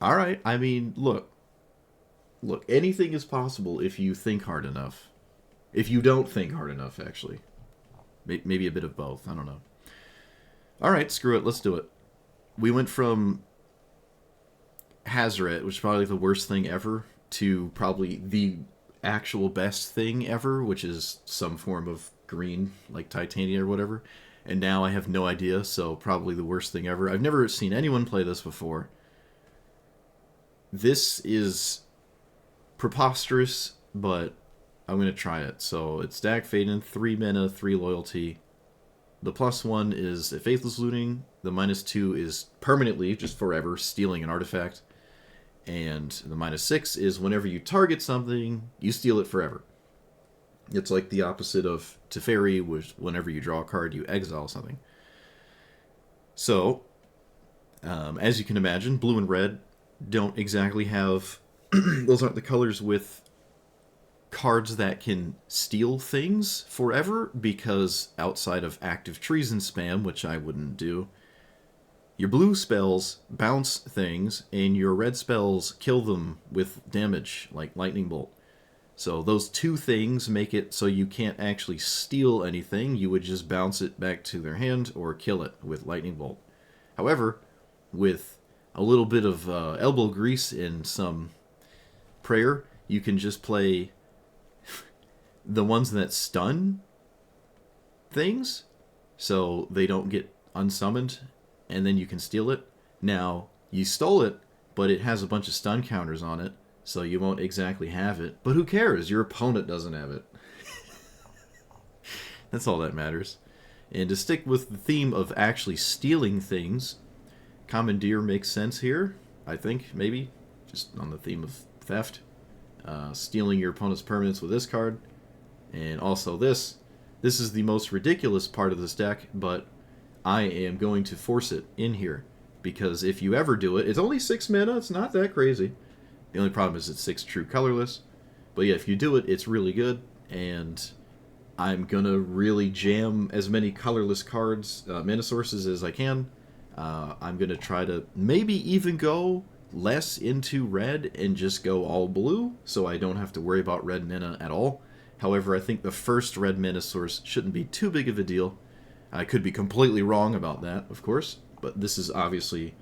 All right. I mean, look. Anything is possible if you think hard enough. If you don't think hard enough, actually, maybe a bit of both. I don't know. All right, screw it. Let's do it. We went from Hazoret, which is probably the worst thing ever, to probably the actual best thing ever, which is some form of green, like Titania or whatever. And now I have no idea, so probably the worst thing ever. I've never seen anyone play this before. This is preposterous, but I'm going to try it. So it's Dack, Fayden, 3 mana, 3 loyalty. The +1 is a Faithless Looting. The -2 is permanently, just forever, stealing an artifact. And the -6 is whenever you target something, you steal it forever. It's like the opposite of Teferi, which whenever you draw a card, you exile something. So, as you can imagine, blue and red don't exactly have... those aren't the colors with cards that can steal things forever, because outside of active treason spam, which I wouldn't do, your blue spells bounce things, and your red spells kill them with damage, like Lightning Bolt. So those two things make it so you can't actually steal anything. You would just bounce it back to their hand or kill it with Lightning Bolt. However, with a little bit of elbow grease and some prayer, you can just play the ones that stun things, so they don't get unsummoned, and then you can steal it. Now, you stole it, but it has a bunch of stun counters on it, so you won't exactly have it. But who cares? Your opponent doesn't have it. That's all that matters. And to stick with the theme of actually stealing things, Commandeer makes sense here, I think, maybe. Just on the theme of theft. Stealing your opponent's permanents with this card. And also this. This is the most ridiculous part of this deck, but I am going to force it in here. Because if you ever do it, it's only 6 mana, it's not that crazy. The only problem is it's 6 true colorless. But yeah, if you do it, it's really good. And I'm going to really jam as many colorless cards, mana sources as I can. I'm going to try to maybe even go less into red and just go all blue, so I don't have to worry about red mana at all. However, I think the first red mana source shouldn't be too big of a deal. I could be completely wrong about that, of course, but this is obviously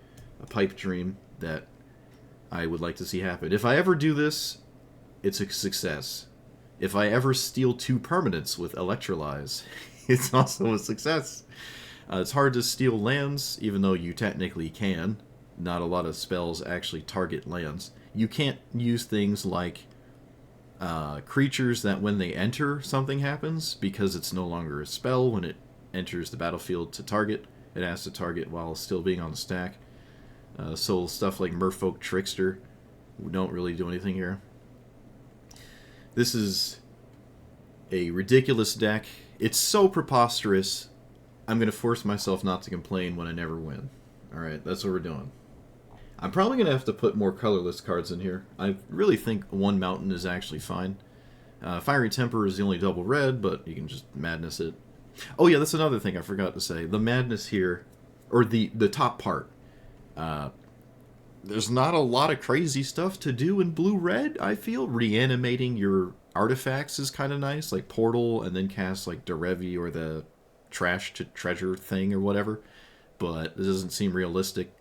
a pipe dream that I would like to see happen. If I ever do this, it's a success. If I ever steal 2 permanents with Electrolyze, it's also a success. It's hard to steal lands, even though you technically can. Not a lot of spells actually target lands. You can't use things like creatures that when they enter, something happens, because it's no longer a spell when it enters the battlefield to target. It has to target while still being on the stack. So stuff like Merfolk Trickster don't really do anything here. This is a ridiculous deck. It's so preposterous, I'm going to force myself not to complain when I never win. Alright, that's what we're doing. I'm probably going to have to put more colorless cards in here. I really think one mountain is actually fine. Fiery Temper is the only double red, but you can just madness it. Oh yeah, that's another thing I forgot to say. The madness here, or the top part, there's not a lot of crazy stuff to do in blue-red, I feel. Reanimating your artifacts is kind of nice, like Portal, and then cast like Derevi or the Trash to Treasure thing or whatever. But it doesn't seem realistic.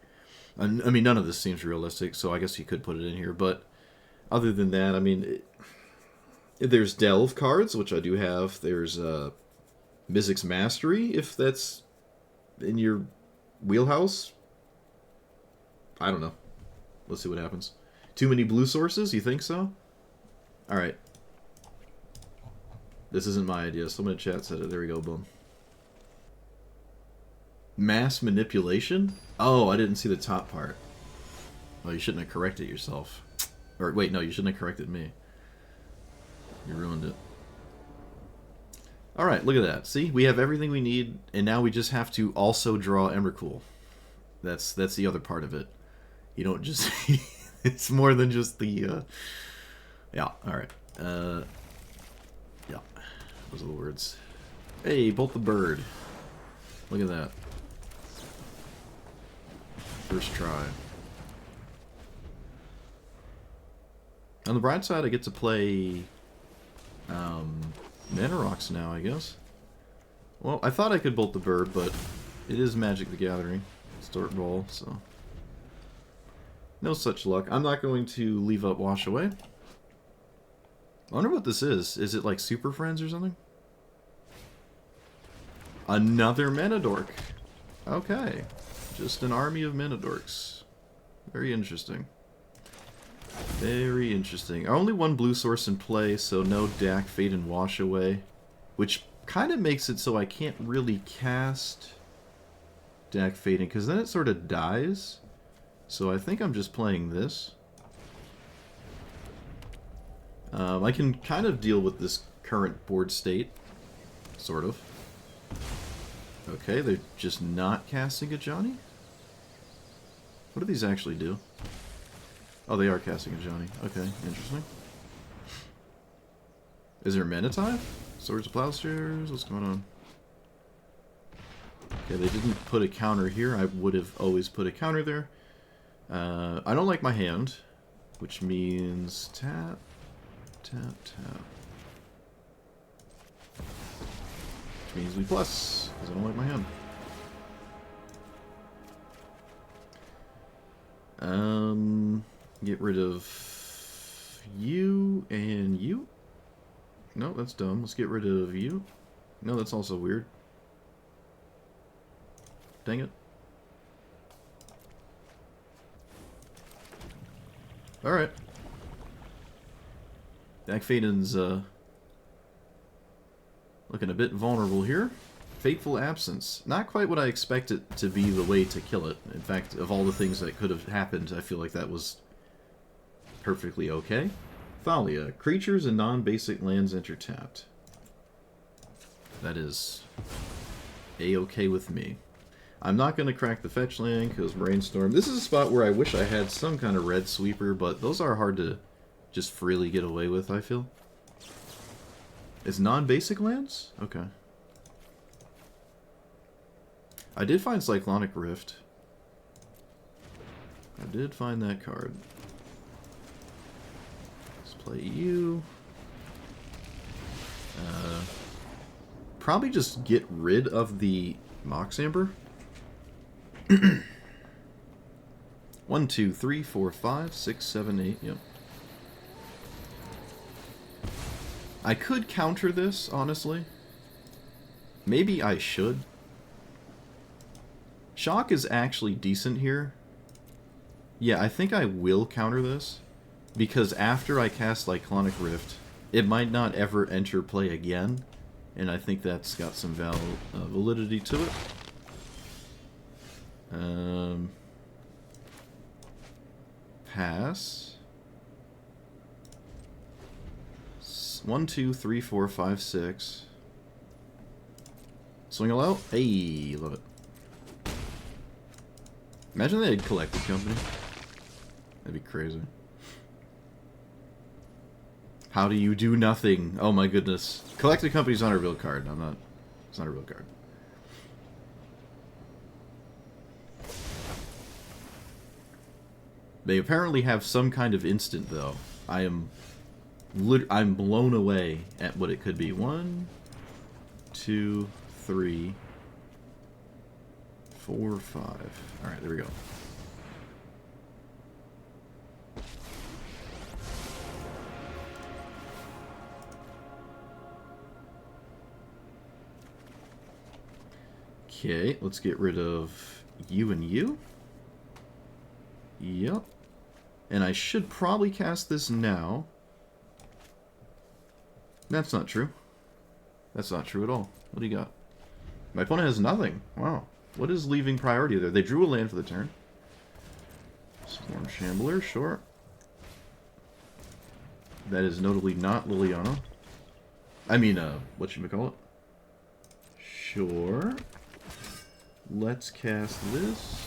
I mean, none of this seems realistic, so I guess you could put it in here. But other than that, I mean, there's Delve cards, which I do have. There's Mizzix's Mastery, if that's in your wheelhouse. I don't know. Let's see what happens. Too many blue sources? You think so? Alright. This isn't my idea. Someone in chat said it. There we go. Boom. Mass manipulation? Oh, I didn't see the top part. Oh, you shouldn't have corrected yourself. Or, wait, no, you shouldn't have corrected me. You ruined it. Alright, look at that. See? We have everything we need, and now we just have to also draw Emrakul. That's the other part of it. You don't just... it's more than just the... Yeah, alright. Yeah. Those are the words. Hey, Bolt the Bird. Look at that. First try. On the bright side, I get to play Mana Rocks now, I guess. Well, I thought I could bolt the bird, but it is Magic the Gathering. Start Brawl, so... no such luck. I'm not going to leave up Wash Away. I wonder what this is. Is it like Super Friends or something? Another Manadork. Okay. Just an army of Manadorks. Very interesting. Very interesting. Only one blue source in play, so no Dack, Fayden, Wash Away. Which kind of makes it so I can't really cast Dack, Fayden, because then it sort of dies. So I think I'm just playing this. I can kind of deal with this current board state. Sort of. Okay, they're just not casting a Johnny? What do these actually do? Oh, they are casting a Johnny. Okay, interesting. Is there Manatide? Swords of Plowshares? What's going on? Okay, they didn't put a counter here. I would have always put a counter there. I don't like my hand, which means tap, tap, tap. Which means we plus, because I don't like my hand. Get rid of you and you. No, that's dumb. Let's get rid of you. No, that's also weird. Dang it. Alright. Dack Fayden's looking a bit vulnerable here. Fateful Absence. Not quite what I expected to be the way to kill it. In fact, of all the things that could have happened, I feel like that was perfectly okay. Thalia. Creatures and non-basic lands enter tapped. That is a-okay with me. I'm not going to crack the fetch land because Brainstorm. This is a spot where I wish I had some kind of red sweeper, but those are hard to just freely get away with, I feel. It's non-basic lands? Okay. I did find Cyclonic Rift. I did find that card. Let's play you. Probably just get rid of the Mox Amber. 1, 2, 3, 4, 5, 6, 7, 8. Yep. I could counter this, honestly. Maybe I should. Shock is actually decent here. Yeah, I think I will counter this. Because after I cast Cyclonic Rift, it might not ever enter play again. And I think that's got some validity to it. Pass. 1, 2, 3, 4, 5, 6. Swing a low. Hey, love it. Imagine they had Collected Company. That'd be crazy. How do you do nothing? Oh my goodness. Collected Company's not a real card. I'm not. It's not a real card. They apparently have some kind of instant, though. I'm blown away at what it could be. 1, 2, 3, 4, 5. Alright, there we go. Okay, let's get rid of you and you. Yep. And I should probably cast this now. That's not true. That's not true at all. What do you got? My opponent has nothing. Wow. What is leaving priority there? They drew a land for the turn. Storm Shambler, sure. That is notably not Liliana. I mean, whatchamacallit? Sure. Let's cast this.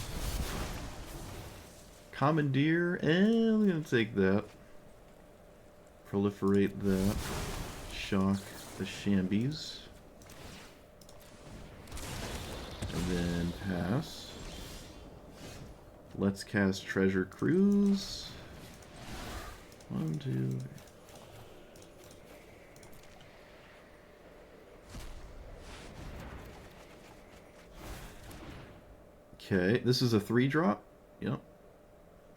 Commandeer, and I'm going to take that. Proliferate that. Shock the Shambies. And then pass. Let's cast Treasure Cruise. 1, 2. Okay, this is a 3-drop. Yep.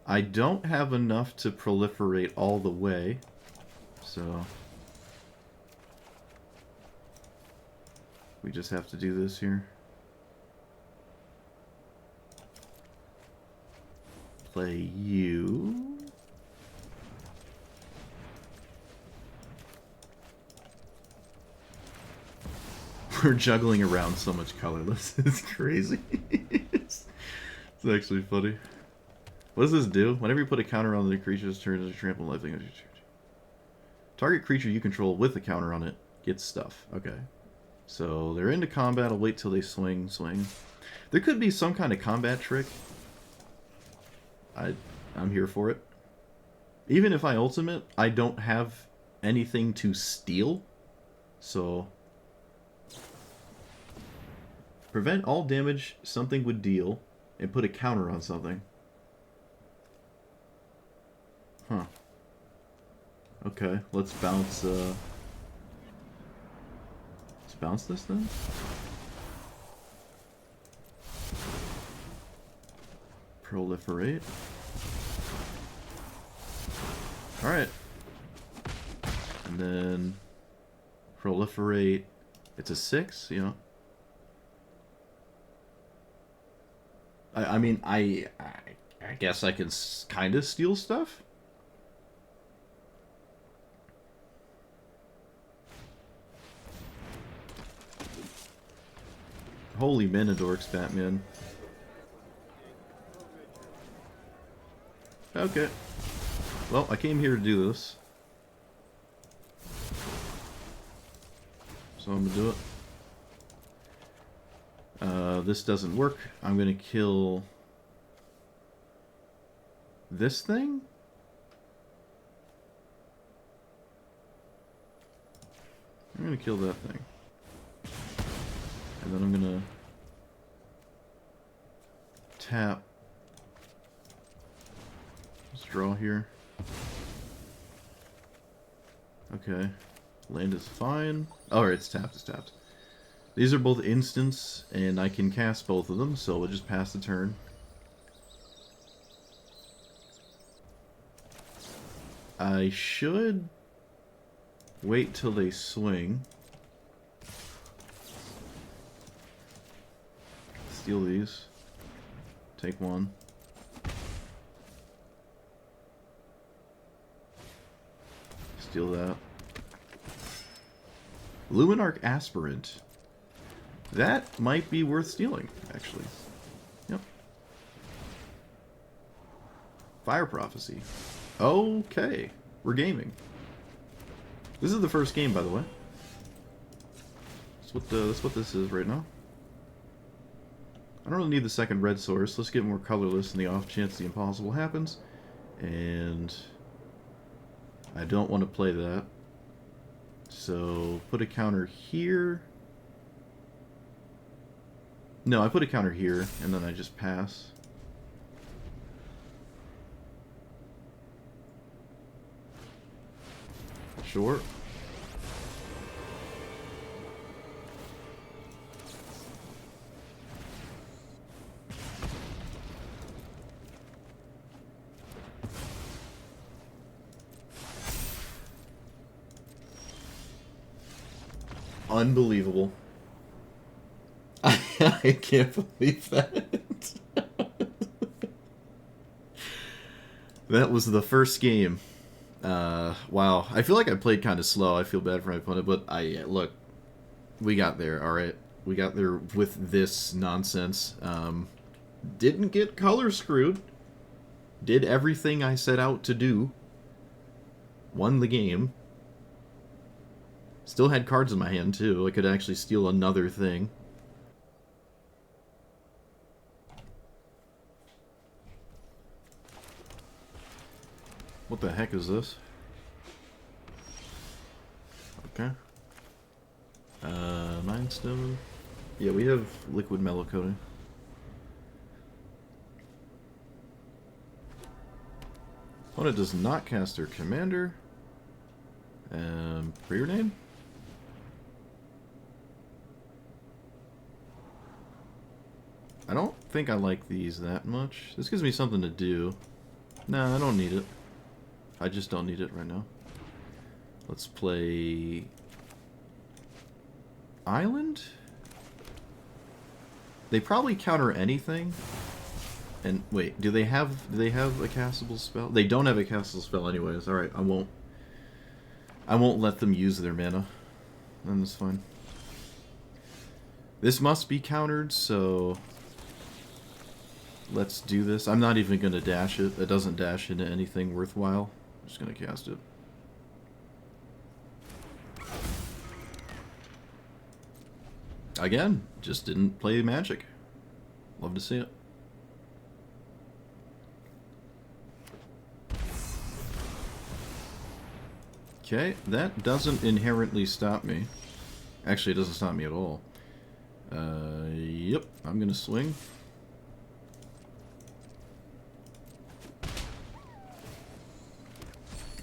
I don't have enough to proliferate all the way, so we just have to do this here. Play you. We're juggling around so much colorless. It's crazy. It's actually funny. What does this do? Whenever you put a counter on the creature's turn, as you trample life thing, target creature you control with a counter on it gets stuff. Okay. So they're into combat. I'll wait till they swing. There could be some kind of combat trick. I'm here for it. Even if I ultimate, I don't have anything to steal. So prevent all damage something would deal and put a counter on something. Huh. Okay, let's bounce this then. Proliferate. Alright. And then proliferate. It's a 6, you know. I mean, I guess I can kind of steal stuff. Holy Manadorks, Batman. Okay. Well, I came here to do this. So I'm gonna do it. This doesn't work. I'm gonna kill this thing? I'm gonna kill that thing. And then I'm gonna tap. Let's draw here. Okay. Land is fine. Oh, it's tapped, it's tapped. These are both instants, and I can cast both of them, so we'll just pass the turn. I should wait till they swing. Steal these. Take one. Steal that. Luminarch Aspirant. That might be worth stealing, actually. Yep. Fire Prophecy. Okay. We're gaming. This is the first game, by the way. That's what this is right now. I don't really need the second red source. Let's get more colorless in the off chance the impossible happens. And I don't want to play that. So put a counter here. No, I put a counter here, and then I just pass. Sure. Unbelievable. I can't believe that. That was the first game. Wow. I feel like I played kind of slow. I feel bad for my opponent, but look, we got there, alright? We got there with this nonsense. Didn't get color screwed. Did everything I set out to do. Won the game. Still had cards in my hand, too. I could actually steal another thing. What the heck is this? Okay. Mind Stone. Yeah, we have liquid mellow coating. Opponent does not cast their commander. Prayer name? I don't think I like these that much. This gives me something to do. Nah, I don't need it. I just don't need it right now. Let's play... Island? They probably counter anything. And wait, do they have a castable spell? They don't have a castable spell anyways. Alright, I won't let them use their mana. Then that's fine. This must be countered, so let's do this. I'm not even gonna dash it. It doesn't dash into anything worthwhile. I'm just gonna cast it. Again, just didn't play Magic. Love to see it. Okay, that doesn't inherently stop me. Actually, it doesn't stop me at all. Yep, I'm gonna swing.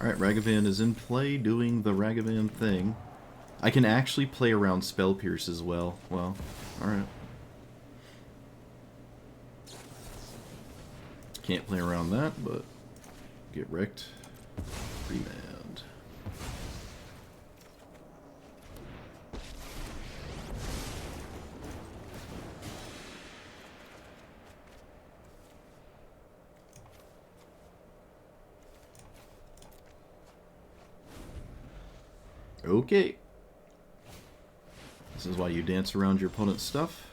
Alright, Ragavan is in play, doing the Ragavan thing. I can actually play around Spell Pierce as well. Well, alright. Can't play around that, but get wrecked. Remand. Okay. This is why you dance around your opponent's stuff.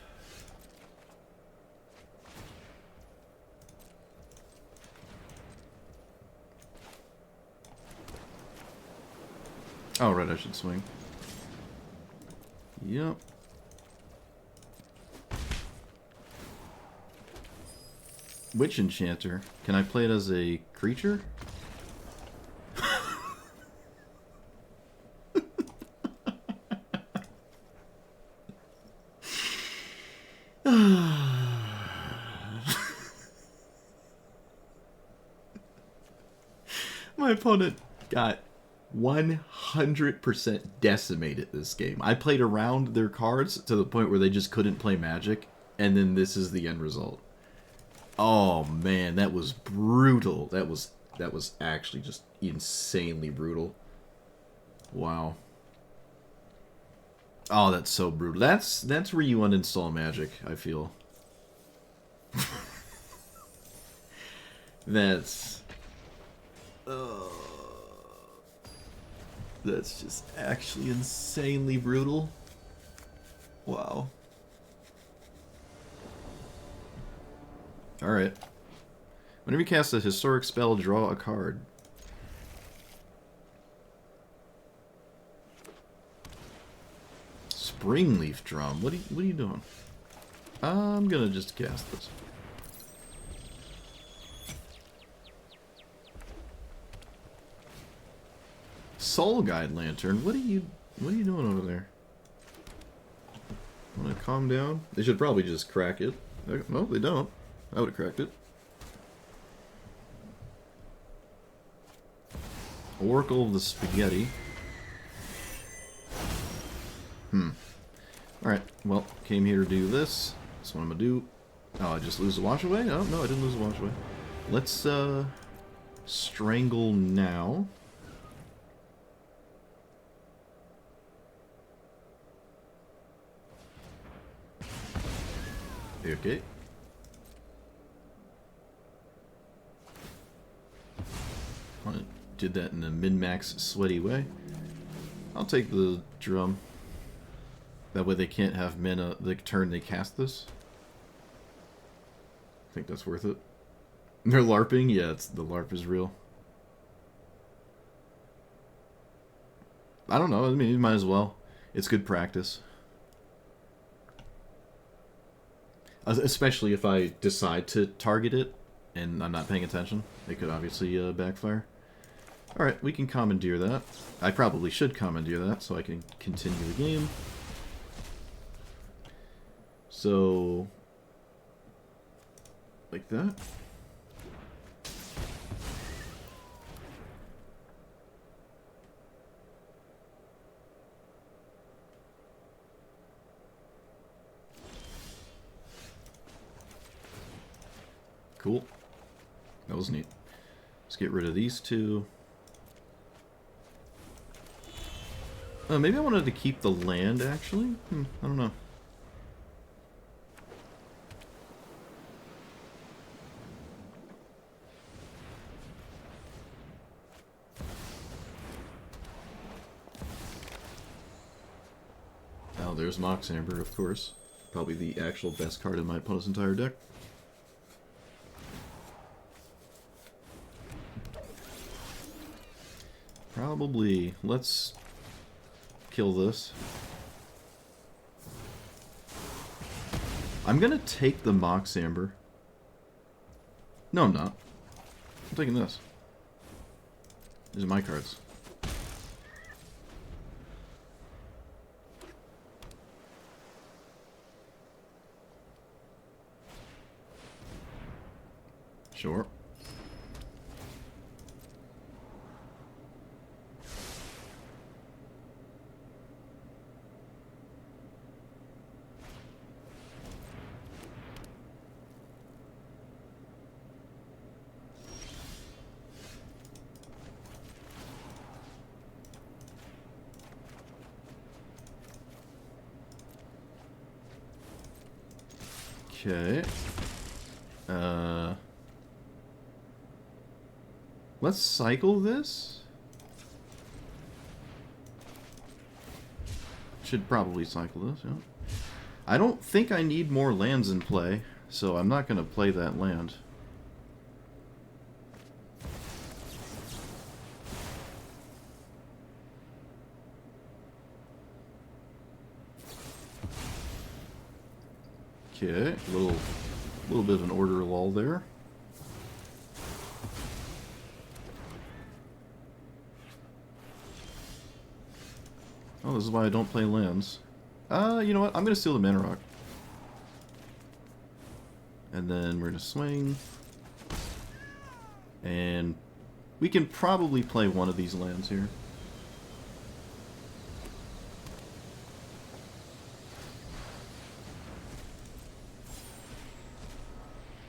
Oh, right, I should swing. Yep. Witch Enchanter. Can I play it as a creature? My opponent got 100% decimated this game. I played around their cards to the point where they just couldn't play Magic, and then this is the end result. Oh man, that was brutal. That was actually just insanely brutal. Wow. Oh, that's so brutal. That's where you uninstall Magic, I feel. That's just actually insanely brutal. Wow. Alright. Whenever you cast a historic spell, draw a card. Springleaf Drum. What are you doing? I'm gonna just cast this. Soul Guide Lantern. What are you doing over there? Wanna calm down? They should probably just crack it. No, they don't. I would have cracked it. Oracle of the Spaghetti. Alright, well, came here to do this. That's what I'm gonna do. Oh, I just lose the wash away? Oh, no, I didn't lose the wash away. Let's, Strangle now. Okay. Did that in a min-max sweaty way. I'll take the drum. That way they can't have mana the turn they cast this. I think that's worth it. They're LARPing? Yeah, the LARP is real. I don't know, I mean, you might as well. It's good practice. Especially if I decide to target it and I'm not paying attention. It could obviously backfire. Alright, we can commandeer that. I probably should commandeer that so I can continue the game. So, like that. Cool. That was neat. Let's get rid of these two. Maybe I wanted to keep the land, actually. I don't know. Oh, there's Mox Amber, of course. Probably the actual best card in my opponent's entire deck. Probably. Let's kill this. I'm gonna take the Mox Amber. No, I'm not. I'm taking this. These are my cards. Sure. Okay. Let's cycle this. Should probably cycle this, yeah. I don't think I need more lands in play, so I'm not going to play that land. Okay, a little bit of an order lull there. Oh, this is why I don't play lands. You know what? I'm going to steal the Mana Rock. And then we're going to swing. And we can probably play one of these lands here.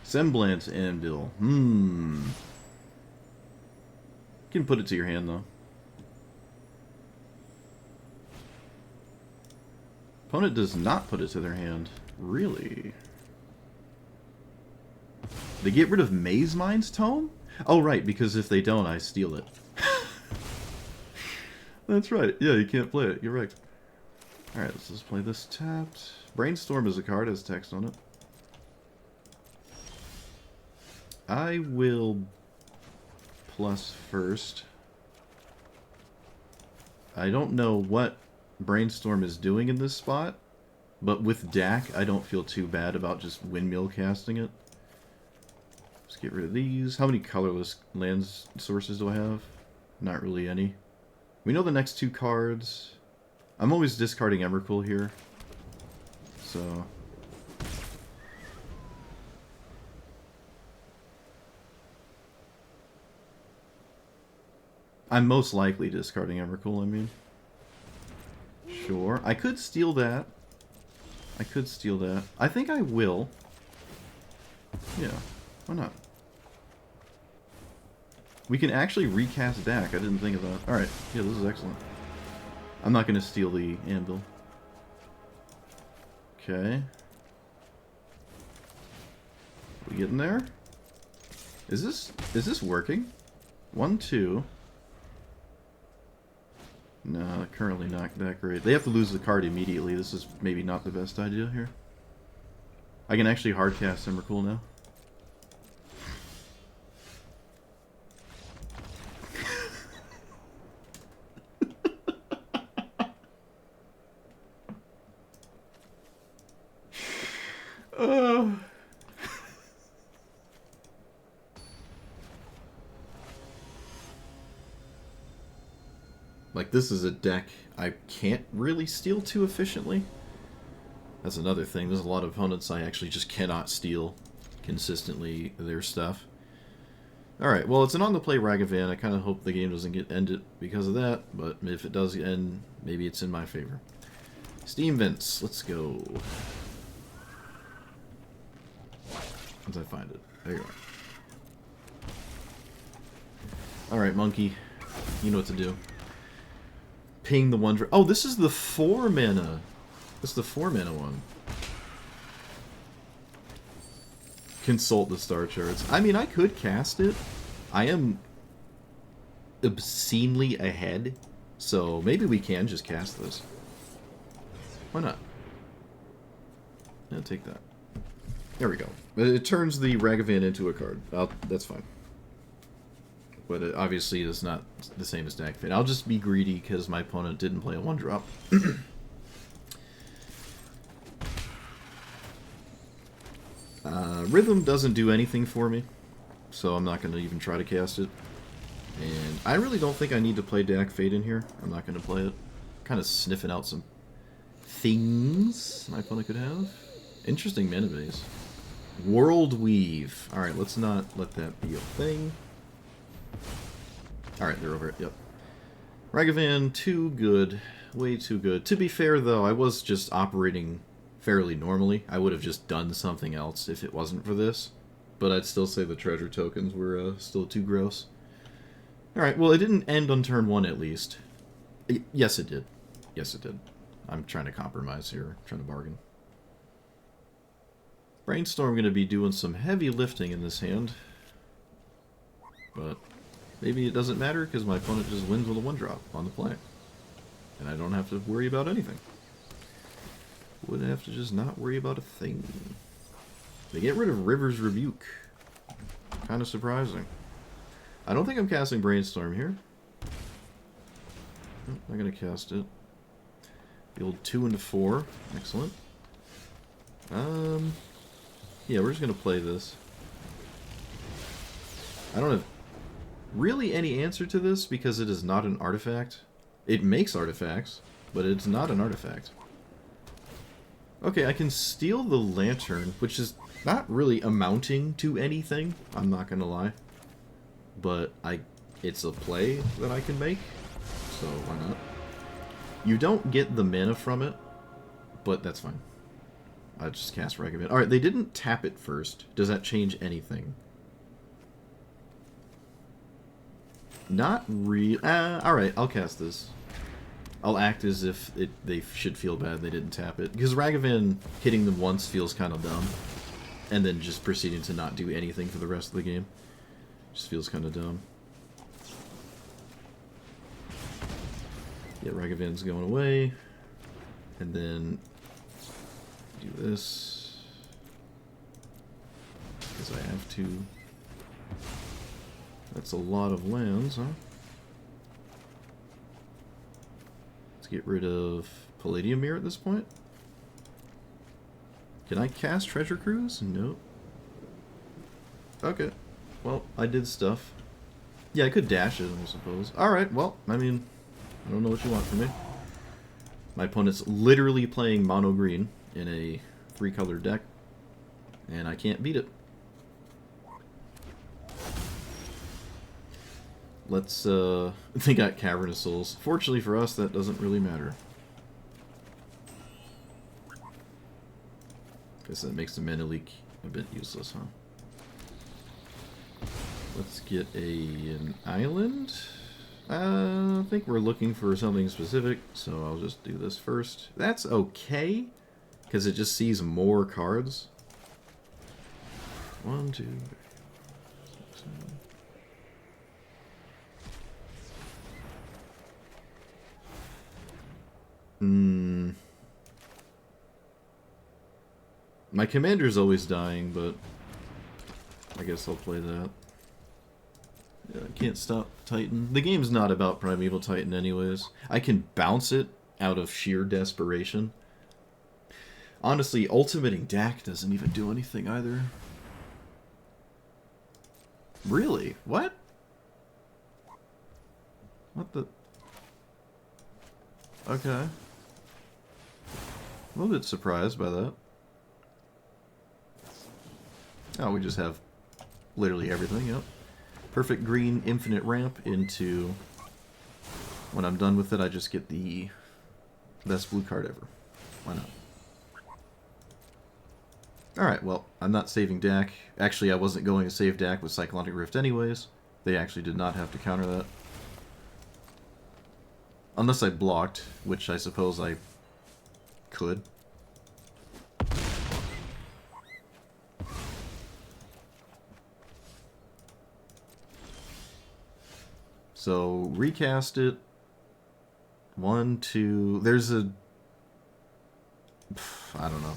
Semblance Anvil. You can put it to your hand, though. Opponent does not put it to their hand. Really? They get rid of Maze Mind's Tome? Oh, right, because if they don't, I steal it. That's right. Yeah, you can't play it. You're right. Alright, let's just play this tapped. Brainstorm is a card, has text on it. I will plus first. I don't know what Brainstorm is doing in this spot, but with Dack, I don't feel too bad about just windmill casting it. Let's get rid of these. How many colorless land sources do I have? Not really any. We know the next two cards. I'm always discarding Emrakul here, so... I'm most likely discarding Emrakul, I mean. Sure. I could steal that. I could steal that. I think I will. Yeah. Why not? We can actually recast Dack. I didn't think of that. Alright. Yeah, this is excellent. I'm not going to steal the Anvil. Okay. We getting there? Is this working? 1, 2... No, currently not that great. They have to lose the card immediately. This is maybe not the best idea here. I can actually hardcast Emrakul now. Like, this is a deck I can't really steal too efficiently. That's another thing. There's a lot of opponents I actually just cannot steal consistently their stuff. Alright, well, it's an on-the-play Ragavan. I kind of hope the game doesn't get ended because of that, but if it does end, maybe it's in my favor. Steam Vents, let's go. Once I find it. There you are. Alright, monkey. You know what to do. Ping the one... Oh, this is the 4 mana. This is the 4 mana one. Consult the star charts. I mean, I could cast it. I am obscenely ahead, so maybe we can just cast this. Why not? Yeah, take that. There we go. It turns the Ragavan into a card. That's fine. But it obviously is not the same as Dack Fayden. I'll just be greedy because my opponent didn't play a 1-drop. Rhythm doesn't do anything for me, so I'm not going to even try to cast it. And I really don't think I need to play Dack Fayden here. I'm not going to play it. Kind of sniffing out some things my opponent could have. Interesting mana base. World Weave. Alright, let's not let that be a thing. Alright, they're over it. Yep. Ragavan, too good. Way too good. To be fair, though, I was just operating fairly normally. I would have just done something else if it wasn't for this. But I'd still say the treasure tokens were still too gross. Alright, well, it didn't end on turn 1 at least. Yes, it did. Yes, it did. I'm trying to compromise here. Trying to bargain. Brainstorm going to be doing some heavy lifting in this hand. But maybe it doesn't matter because my opponent just wins with a 1-drop on the play. And I don't have to worry about anything. Would have to just not worry about a thing. They get rid of River's Rebuke. Kind of surprising. I don't think I'm casting Brainstorm here. I'm not going to cast it. The old 2 into 4. Excellent. Yeah, we're just going to play this. I don't have really any answer to this because it is not an artifact. It makes artifacts, but it's not an artifact. Okay, I can steal the lantern, which is not really amounting to anything, I'm not gonna lie. But it's a play that I can make, so why not? You don't get the mana from it, but that's fine. I just cast Ragavan. Alright, they didn't tap it first. Does that change anything? Not really. Alright, I'll cast this. I'll act as if they should feel bad they didn't tap it. Because Ragavan hitting them once feels kind of dumb. And then just proceeding to not do anything for the rest of the game. Just feels kind of dumb. Yeah, Ragavan's going away. And then do this. Because I have to. That's a lot of lands, huh? Get rid of Palladium Mirror at this point. Can I cast Treasure Cruise? Nope. Okay. Well, I did stuff. Yeah, I could dash it, I suppose. Alright, well, I mean, I don't know what you want from me. My opponent's literally playing mono green in a 3-color deck, and I can't beat it. Let's, they got Cavernous Souls. Fortunately for us, that doesn't really matter. Guess that makes the mana leak a bit useless, huh? Let's get an island. I think we're looking for something specific, so I'll just do this first. That's okay, because it just sees more cards. 1, 2, 3, 6, 7. My commander's always dying, but I guess I'll play that. Yeah, I can't stop Titan. The game's not about Primeval Titan anyways. I can bounce it out of sheer desperation. Honestly, ultimating Dack doesn't even do anything either. Really? What? What the... Okay. A little bit surprised by that. Oh, we just have literally everything, yep. Perfect green, infinite ramp into... When I'm done with it, I just get the best blue card ever. Why not? Alright, well, I'm not saving Dack. Actually, I wasn't going to save Dack with Cyclonic Rift anyways. They actually did not have to counter that. Unless I blocked, which I suppose I could. So, recast it. 1, 2... There's a... I don't know.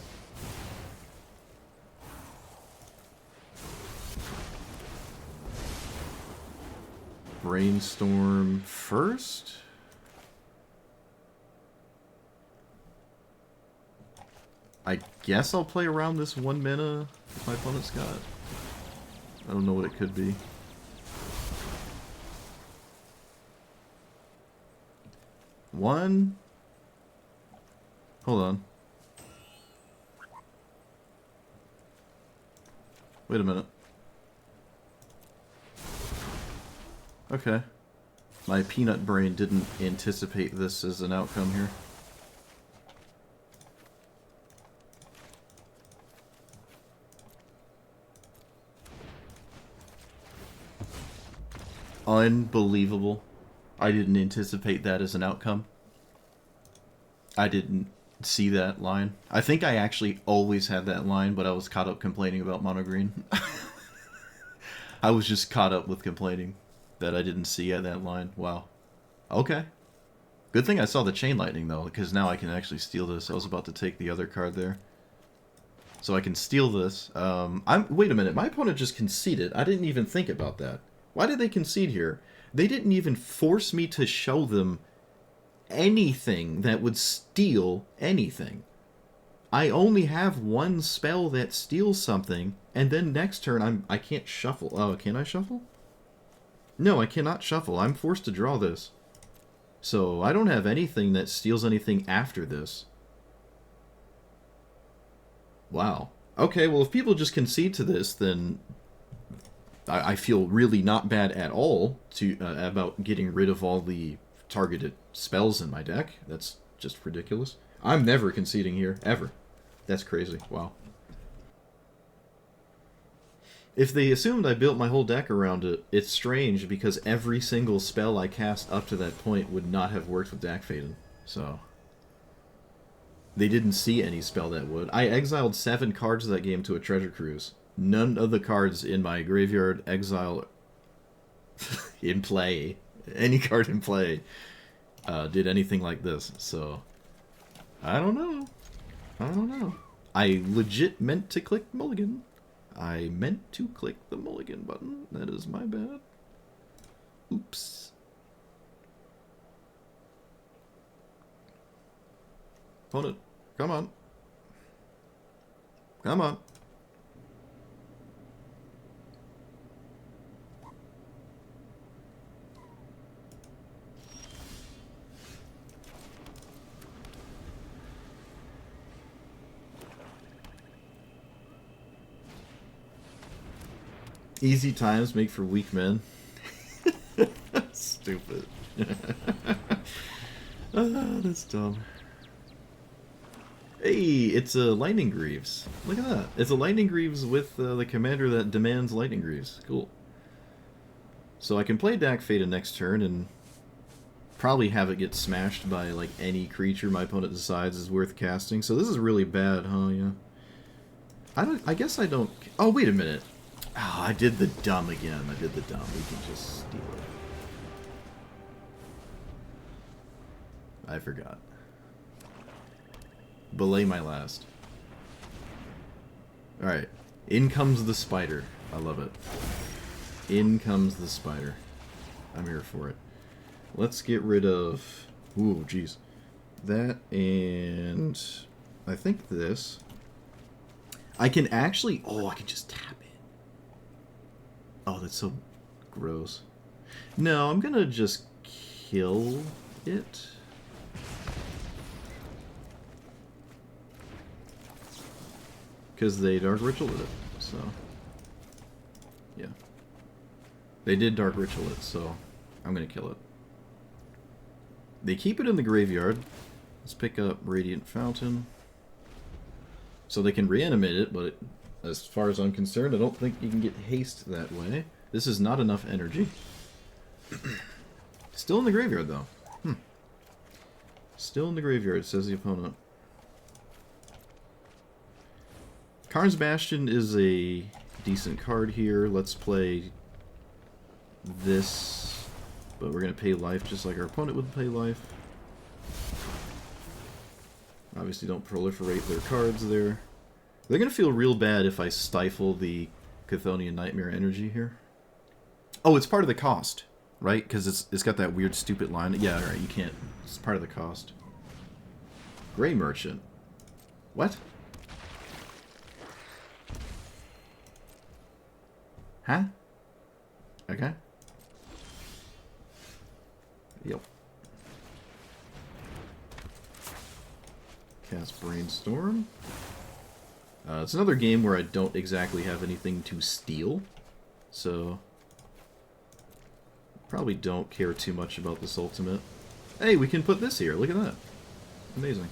Brainstorm first? I guess I'll play around this 1 mana my opponent's got. I don't know what it could be. One. Hold on. Wait a minute. Okay. My peanut brain didn't anticipate this as an outcome here. Unbelievable. I didn't anticipate that as an outcome. I didn't see that line. I think I actually always had that line, but I was caught up complaining about mono green. I was just caught up with complaining that I didn't see that line. Wow. Okay. Good thing I saw the chain lightning though, because now I can actually steal this. I was about to take the other card there. So I can steal this. Wait a minute, my opponent just conceded. I didn't even think about that. Why did they concede here? They didn't even force me to show them anything that would steal anything. I only have one spell that steals something, and then next turn I can't shuffle. Oh, can I shuffle? No, I cannot shuffle. I'm forced to draw this. So I don't have anything that steals anything after this. Wow. Okay, well if people just concede to this, then I feel really not bad at all about getting rid of all the targeted spells in my deck. That's just ridiculous. I'm never conceding here, ever. That's crazy. Wow. If they assumed I built my whole deck around it, it's strange because every single spell I cast up to that point would not have worked with Dack Fayden. So they didn't see any spell that would. I exiled 7 cards that game to a treasure cruise. None of the cards in my graveyard exile in play, any card in play, did anything like this. So I don't know. I don't know. I legit meant to click mulligan. I meant to click the mulligan button. That is my bad. Oops. Opponent, come on. Come on. Easy times make for weak men. Stupid. That's dumb. Hey, it's a Lightning Greaves. Look at that. It's a Lightning Greaves with the commander that demands Lightning Greaves. Cool. So I can play Dack Fayden next turn and probably have it get smashed by like any creature my opponent decides is worth casting. So this is really bad, huh? Yeah. I guess I don't. Oh, wait a minute. Oh, I did the dumb again. I did the dumb. We can just steal it. I forgot. Belay my last. Alright. In comes the spider. I love it. In comes the spider. I'm here for it. Let's get rid of... Ooh, jeez. That and... I think this. I can actually... Oh, I can just tap it. Oh, that's so gross. No, I'm gonna just kill it. Because they Dark Ritualed it, so... Yeah. They did Dark Ritual it, so I'm gonna kill it. They keep it in the graveyard. Let's pick up Radiant Fountain. So they can reanimate it, but as far as I'm concerned, I don't think you can get haste that way. This is not enough energy. Still in the graveyard, though. Still in the graveyard, says the opponent. Karn's Bastion is a decent card here. Let's play this, but we're going to pay life just like our opponent would pay life. Obviously don't proliferate their cards there. They're going to feel real bad if I stifle the Chthonian Nightmare energy here. Oh, it's part of the cost, right? Because it's got that weird stupid line. Yeah, alright, you can't. It's part of the cost. Gray Merchant. What? Huh? Okay. Yep. Cast Brainstorm. It's another game where I don't exactly have anything to steal, so probably don't care too much about this ultimate. Hey, we can put this here. Look at that. Amazing.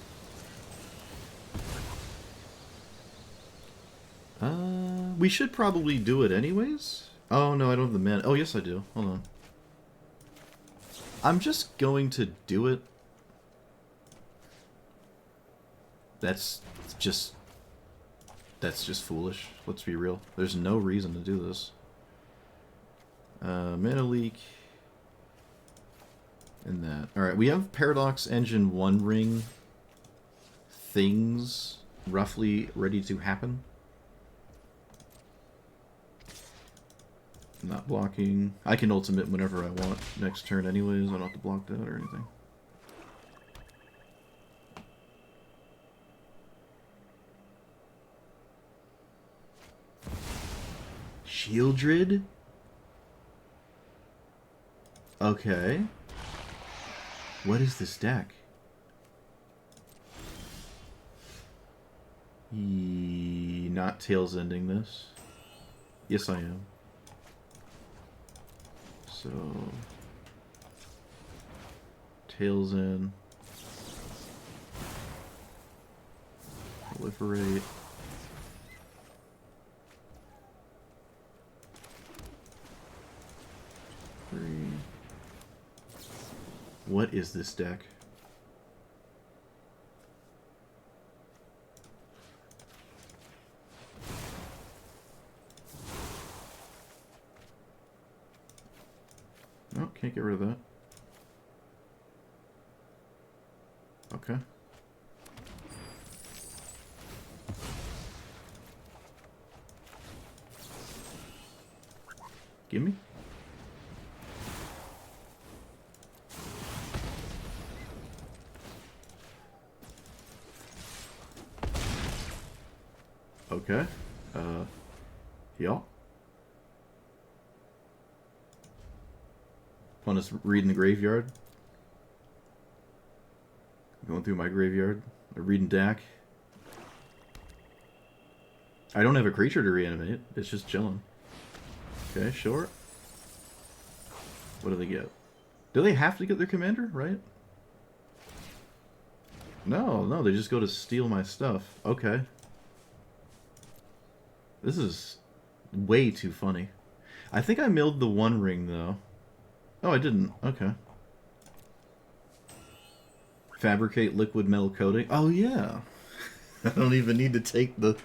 We should probably do it anyways. Oh, no, I don't have the mana. Oh, yes, I do. Hold on. I'm just going to do it. That's just foolish. Let's be real. There's no reason to do this. Mana leak. And that. Alright, we have Paradox Engine 1 ring things roughly ready to happen. Not blocking. I can ultimate whenever I want next turn anyways. I don't have to block that or anything. Shieldred? Okay. What is this deck? Not Tails ending this. Yes, I am. So... Tails in. Proliferate. What is this deck? Oh, can't get rid of that. Okay. Gimme. Okay. Yeah. Want us reading the graveyard? Going through my graveyard. Or reading Dack. I don't have a creature to reanimate. It's just chilling. Okay, sure. What do they get? Do they have to get their commander, right? No, they just go to steal my stuff. Okay. This is way too funny. I think I milled the one ring, though. Oh, I didn't. Okay. Fabricate liquid metal coating. Oh, yeah. I don't even need to take the...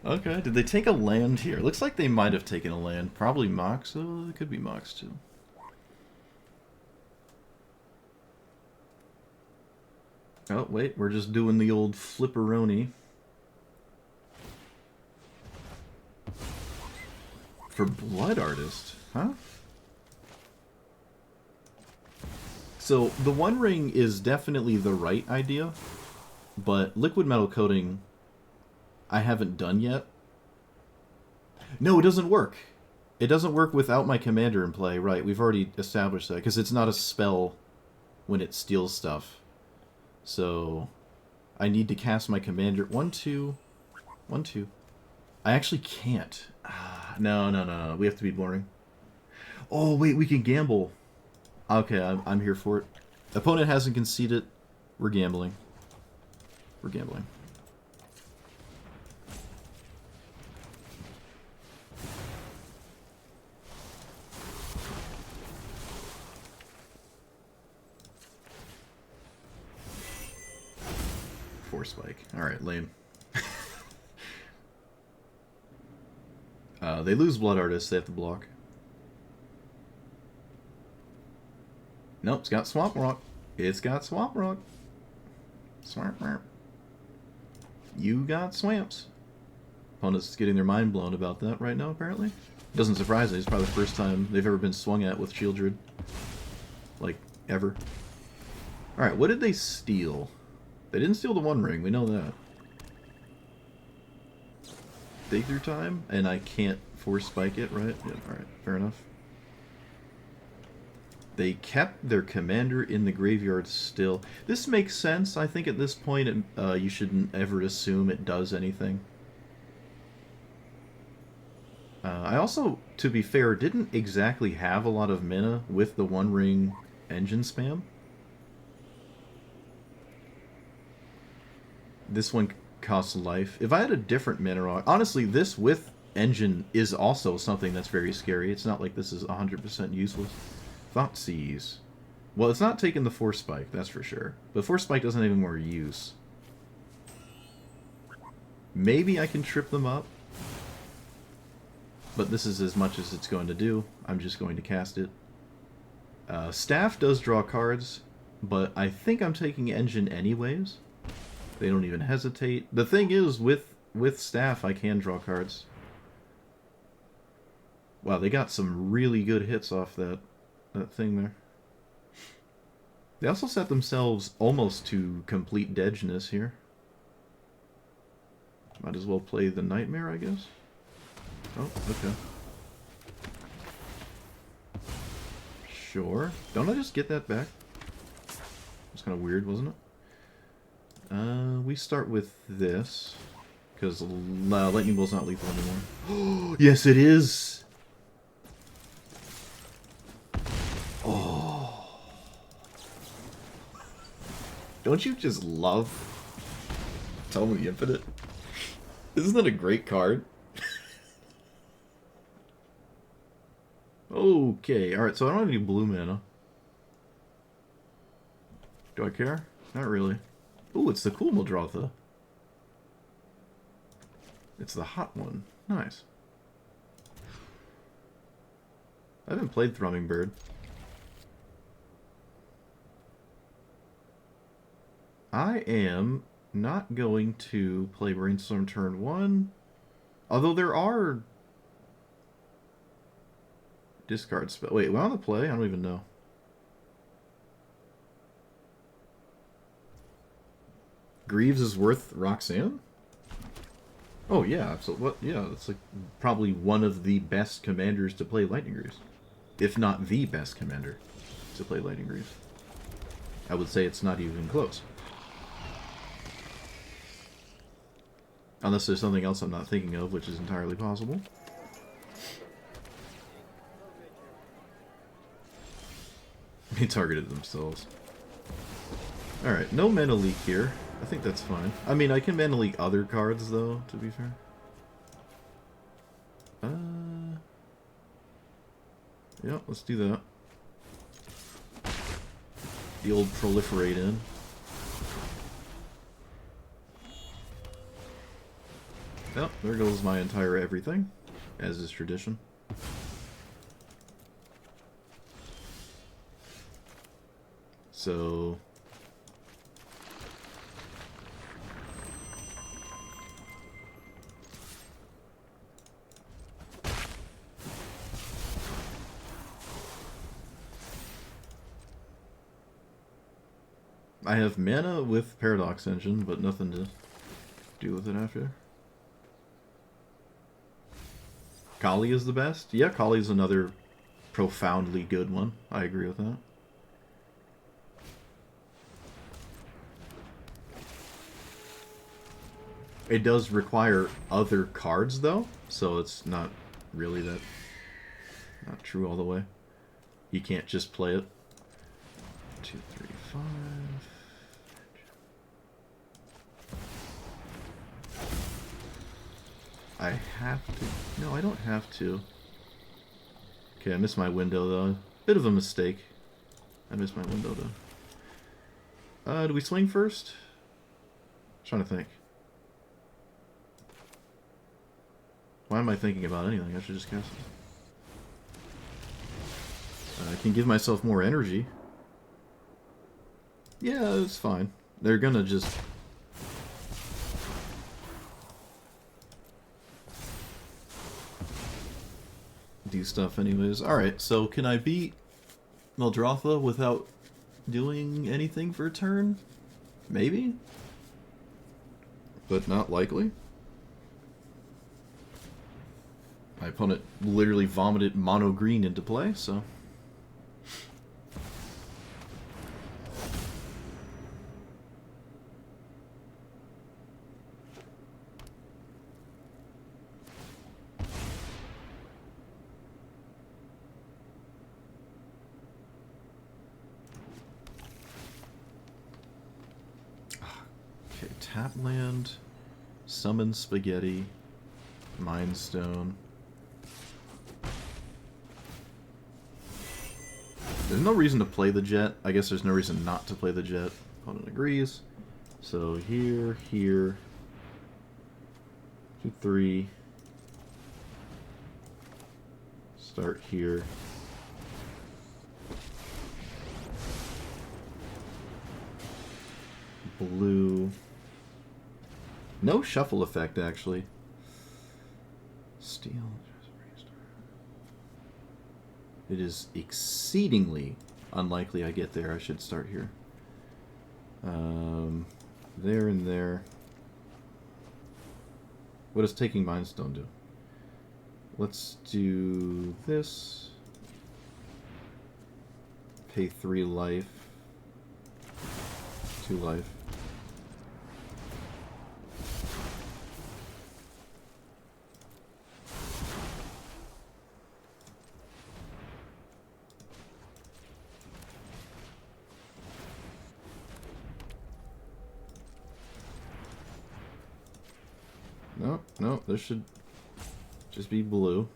Okay, did they take a land here? Looks like they might have taken a land. Probably Mox. Oh, it could be Mox, too. Oh, wait. We're just doing the old flipperoni. For Blood Artist, huh? So, the One Ring is definitely the right idea, but Liquid Metal Coating, I haven't done yet. No, it doesn't work. It doesn't work without my commander in play, right? We've already established that, because it's not a spell when it steals stuff. So, I need to cast my commander. 1, 2, 1, 2. I actually can't. No. We have to be boring. Oh, wait, we can gamble. Okay, I'm here for it. Opponent hasn't conceded. We're gambling. We're gambling. Force Spike. Alright, lame. They lose Blood Artist, they have to block. Nope, it's got Swamp Rock. It's got Swamp Rock. Swamp Rock. You got Swamps. Opponent's getting their mind blown about that right now, apparently. Doesn't surprise me, it's probably the first time they've ever been swung at with Shieldred. Like, ever. Alright, what did they steal? They didn't steal the One Ring, we know that. Dig through time? And I can't Force Spike it, right? Yeah, alright, fair enough. They kept their commander in the graveyard still. This makes sense. I think at this point you shouldn't ever assume it does anything. I also, to be fair, didn't exactly have a lot of mana with the One Ring engine spam. This one costs life. If I had a different mana... Honestly, this with engine is also something that's very scary. It's not like this is 100% useless. Thoughtseize. Well, it's not taking the Force Spike, that's for sure. But Force Spike doesn't have any more use. Maybe I can trip them up. But this is as much as it's going to do. I'm just going to cast it. Staff does draw cards, but I think I'm taking Engine anyways. They don't even hesitate. The thing is, with Staff, I can draw cards. Wow, they got some really good hits off that thing there. They also set themselves almost to complete deadness here. Might as well play the Nightmare, I guess. Oh, okay. Sure. Don't I just get that back? It's kind of weird, wasn't it? We start with this. Because Lightning Bolt's not lethal anymore. Yes, it is! Oh. Don't you just love Tell Me Infinite? Isn't that a great card? Okay, alright, so I don't have any blue mana. Do I care? Not really. Ooh, it's the cool Muldrotha. It's the hot one. Nice. I haven't played Thrumming Bird. I am not going to play Brainstorm turn 1. Although there are... discard spell. Wait, am I on the play? I don't even know. Greaves is worth Roxanne? Oh yeah, absolutely. What? Yeah, it's like probably one of the best commanders to play Lightning Greaves, if not the best commander to play Lightning Greaves. I would say it's not even close. Unless there's something else I'm not thinking of, which is entirely possible. They targeted themselves. Alright, no mana leak here. I think that's fine. I mean, I can mana leak other cards, though, to be fair. Yeah, let's do that. The old proliferate in. Yep, there goes my entire everything, as is tradition. So... I have mana with Paradox Engine, but nothing to do with it after. Kali is the best? Yeah, Kali is another profoundly good one. I agree with that. It does require other cards, though, so it's not really that... not true all the way. You can't just play it. 2, 3, 5... I have to... No, I don't have to. Okay, I missed my window, though. Bit of a mistake. I missed my window, though. Do we swing first? Trying to think. Why am I thinking about anything? I should just cast it. I can give myself more energy. Yeah, it's fine. They're gonna just... do stuff anyways. Alright, so can I beat Meldrotha without doing anything for a turn? Maybe? But not likely. My opponent literally vomited mono green into play, so... Okay, tap land, summon spaghetti, mind stone. There's no reason to play the jet. I guess there's no reason not to play the jet. Opponent agrees. So here, here, 2, 3. Start here. Blue. No shuffle effect, actually. Steel. It is exceedingly unlikely I get there. I should start here. There and there. What does taking Mind Stone do? Let's do this. Pay 3 life. 2 life. No, this should just be blue.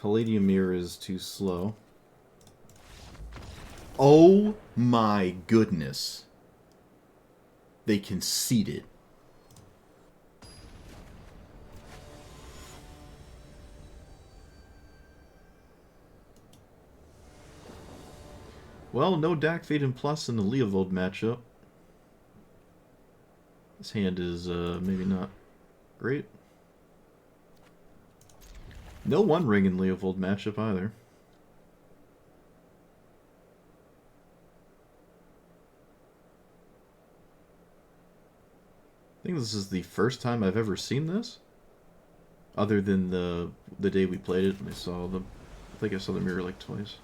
Palladium Mirror is too slow. Oh my goodness. They conceded. Well, no Dack, Fayden Plus in the Leovold matchup. This hand is maybe not great. No One Ring in Leovold matchup either. I think this is the first time I've ever seen this. Other than the day we played it and I saw the... I think I saw the mirror like twice.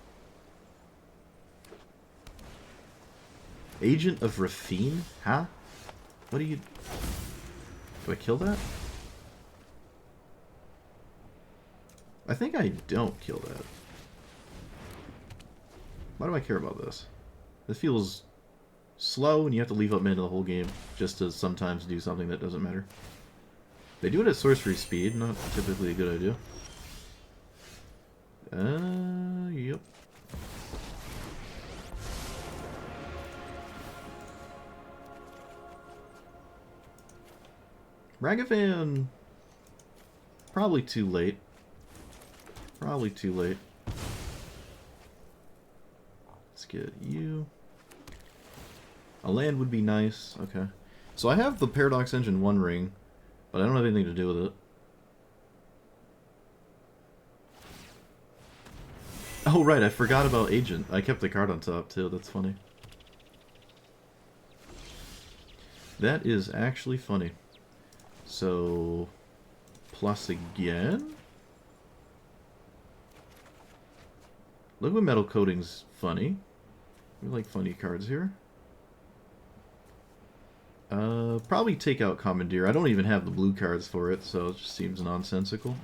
Agent of Rafine? Huh? What do you... Do I kill that? I think I don't kill that. Why do I care about this? It feels slow and you have to leave up mana the whole game just to sometimes do something that doesn't matter. They do it at sorcery speed, not typically a good idea. Yep. Ragavan! Probably too late. Probably too late. Let's get you. A land would be nice. Okay. So I have the Paradox Engine 1 ring, but I don't have anything to do with it. Oh, right. I forgot about Agent. I kept the card on top, too. That's funny. That is actually funny. So, plus again? Liquid Metal Coating's funny. We like funny cards here. Probably take out Commandeer. I don't even have the blue cards for it, so it just seems nonsensical.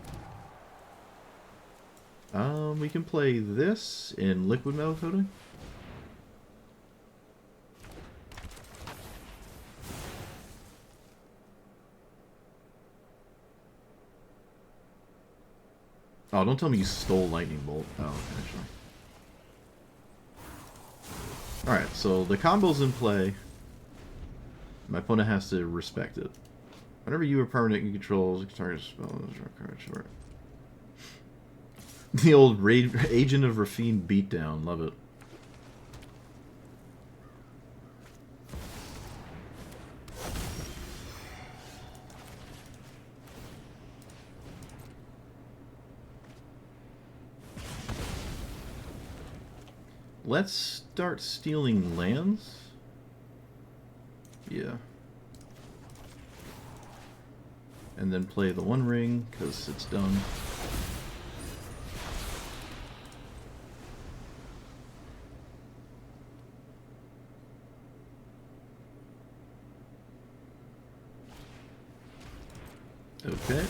We can play this in Liquid Metal Coating. Oh, don't tell me you stole Lightning Bolt. Oh, okay, sure. Alright, so the combo's in play. My opponent has to respect it. Whenever you are permanent, you control target spell. Short. The old Agent of Rafine beatdown. Love it. Let's start stealing lands. Yeah. And then play the One Ring, because it's done. Okay.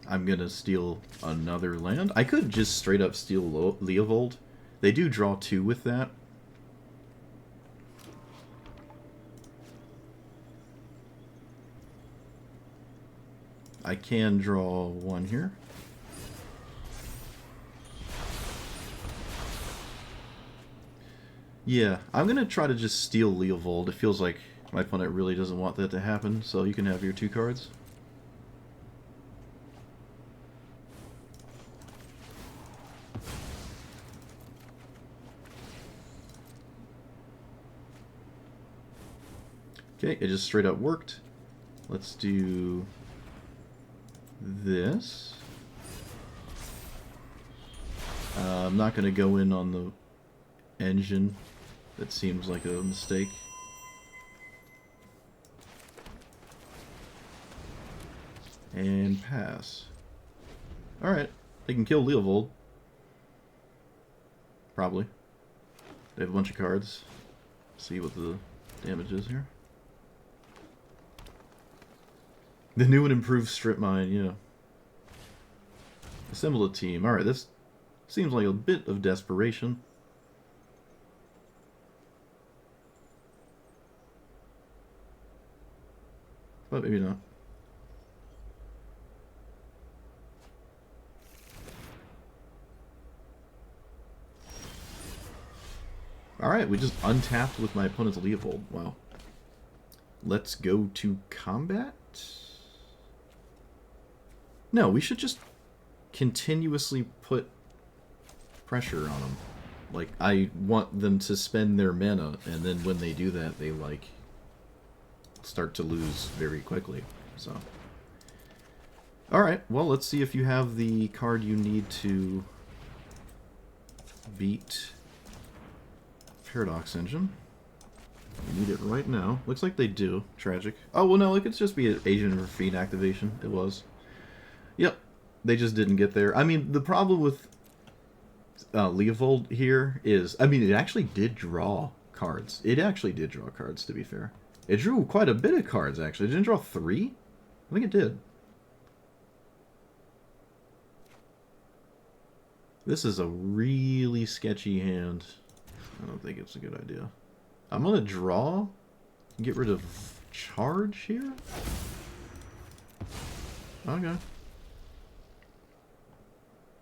I'm gonna steal another land. I could just straight up steal Leovold. They do draw 2 with that. I can draw 1 here. Yeah, I'm gonna try to just steal Leovold. It feels like my opponent really doesn't want that to happen, so you can have your 2 cards. Okay, it just straight up worked. Let's do this. I'm not going to go in on the engine. That seems like a mistake. And pass. Alright, they can kill Leovold. Probably. They have a bunch of cards. See what the damage is here. The new and improved strip mine, yeah. Assemble a team. Alright, this seems like a bit of desperation. But maybe not. Alright, we just untapped with my opponent's Leovold. Wow. Let's go to combat? No, we should just continuously put pressure on them. Like, I want them to spend their mana, and then when they do that, they, like, start to lose very quickly. So, alright, well, let's see if you have the card you need to beat Paradox Engine. You need it right now. Looks like they do. Tragic. Oh, well, no, it could just be an Agent of Rafine activation. It was. Yep. They just didn't get there. I mean, the problem with Leovold here is, I mean, it actually did draw cards. It actually did draw cards, to be fair. It drew quite a bit of cards, actually. It didn't draw 3? I think it did. This is a really sketchy hand. I don't think it's a good idea. I'm going to draw and get rid of charge here. Okay.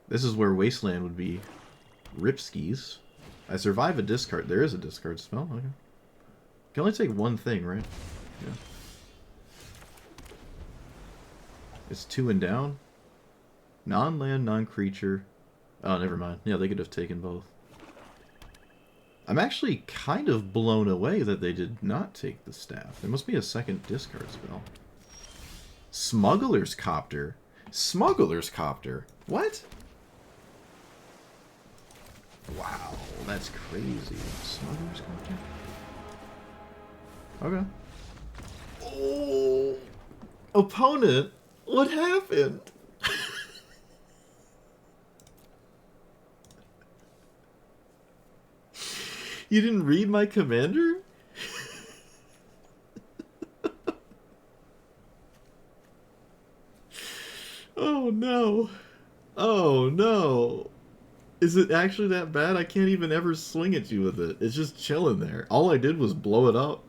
This is where Wasteland would be Ripskis. I survive a discard. There is a discard spell. Okay. Can only take 1 thing, right? Yeah. It's 2 and down. Non-land, non-creature. Oh, never mind. Yeah, they could have taken both. I'm actually kind of blown away that they did not take the staff. There must be a second discard spell. Smuggler's Copter? Smuggler's Copter? What? Wow, that's crazy. Smuggler's Copter? Okay. Oh! Opponent? What happened? You didn't read my commander? Oh no. Oh no. Is it actually that bad? I can't even ever swing at you with it. It's just chilling there. All I did was blow it up.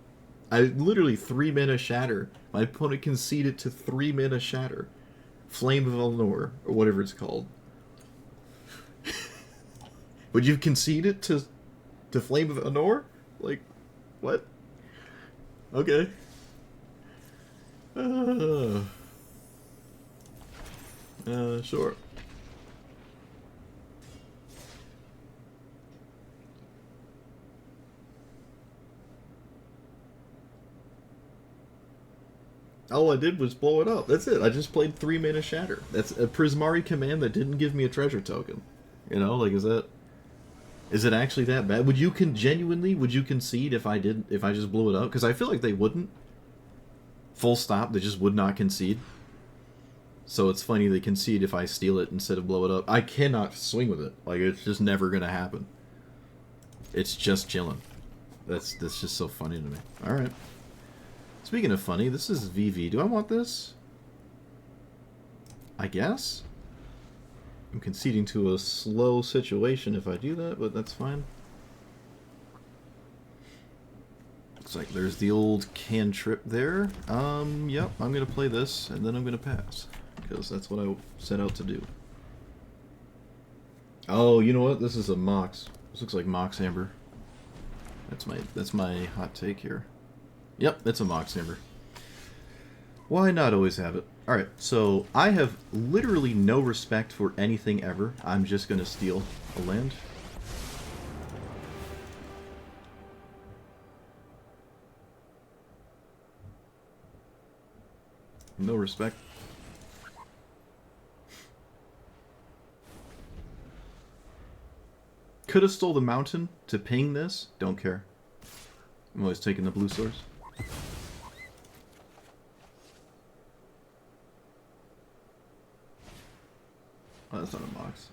I literally 3 mana shatter. My opponent conceded to 3 mana shatter. Flame of Elnor, or whatever it's called. Would you concede it to Flame of Honor? Like, what? Okay. Sure. All I did was blow it up. That's it. I just played 3 mana Shatter. That's a Prismari command that didn't give me a treasure token. You know, like, is it actually that bad? Would you concede if I just blew it up? Because I feel like they wouldn't. Full stop. They just would not concede. So it's funny they concede if I steal it instead of blow it up. I cannot swing with it. Like, it's just never gonna happen. It's just chilling. That's just so funny to me. All right. Speaking of funny, this is VV. Do I want this? I guess? I'm conceding to a slow situation if I do that, but that's fine. Looks like there's the old cantrip there. Yep, I'm going to play this, and then I'm going to pass. Because that's what I set out to do. Oh, you know what? This is a Mox. This looks like Mox Amber. That's my hot take here. Yep, it's a Mox Amber. Why not always have it? Alright, so I have literally no respect for anything ever. I'm just going to steal a land. No respect. Could have stole the mountain to ping this. Don't care. I'm always taking the blue source. Oh, that's not a box.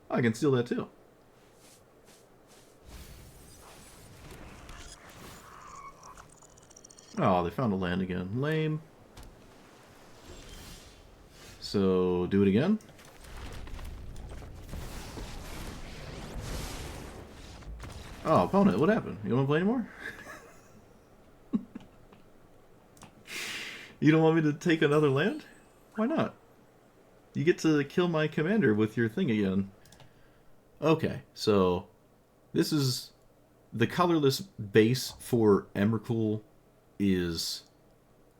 Oh, I can steal that too. Oh, they found a land again. Lame. So, do it again. Oh, opponent, what happened? You don't want to play anymore? You don't want me to take another land? Why not? You get to kill my commander with your thing again. Okay, so this is the colorless base for Emrakul is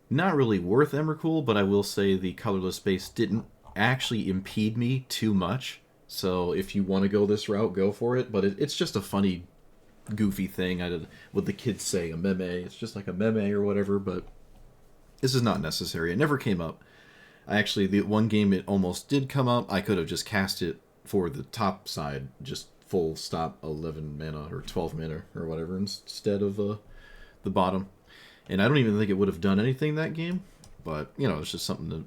not really worth Emrakul, but I will say the colorless base didn't actually impede me too much. So if you want to go this route, go for it. But it's just a funny, goofy thing. I did what the kids say, a meme. It's just like a meme or whatever, but this is not necessary. It never came up. Actually, the one game it almost did come up. I could have just cast it for the top side, just full stop 11 mana or 12 mana or whatever instead of the bottom. And I don't even think it would have done anything that game, but, you know, it's just something that...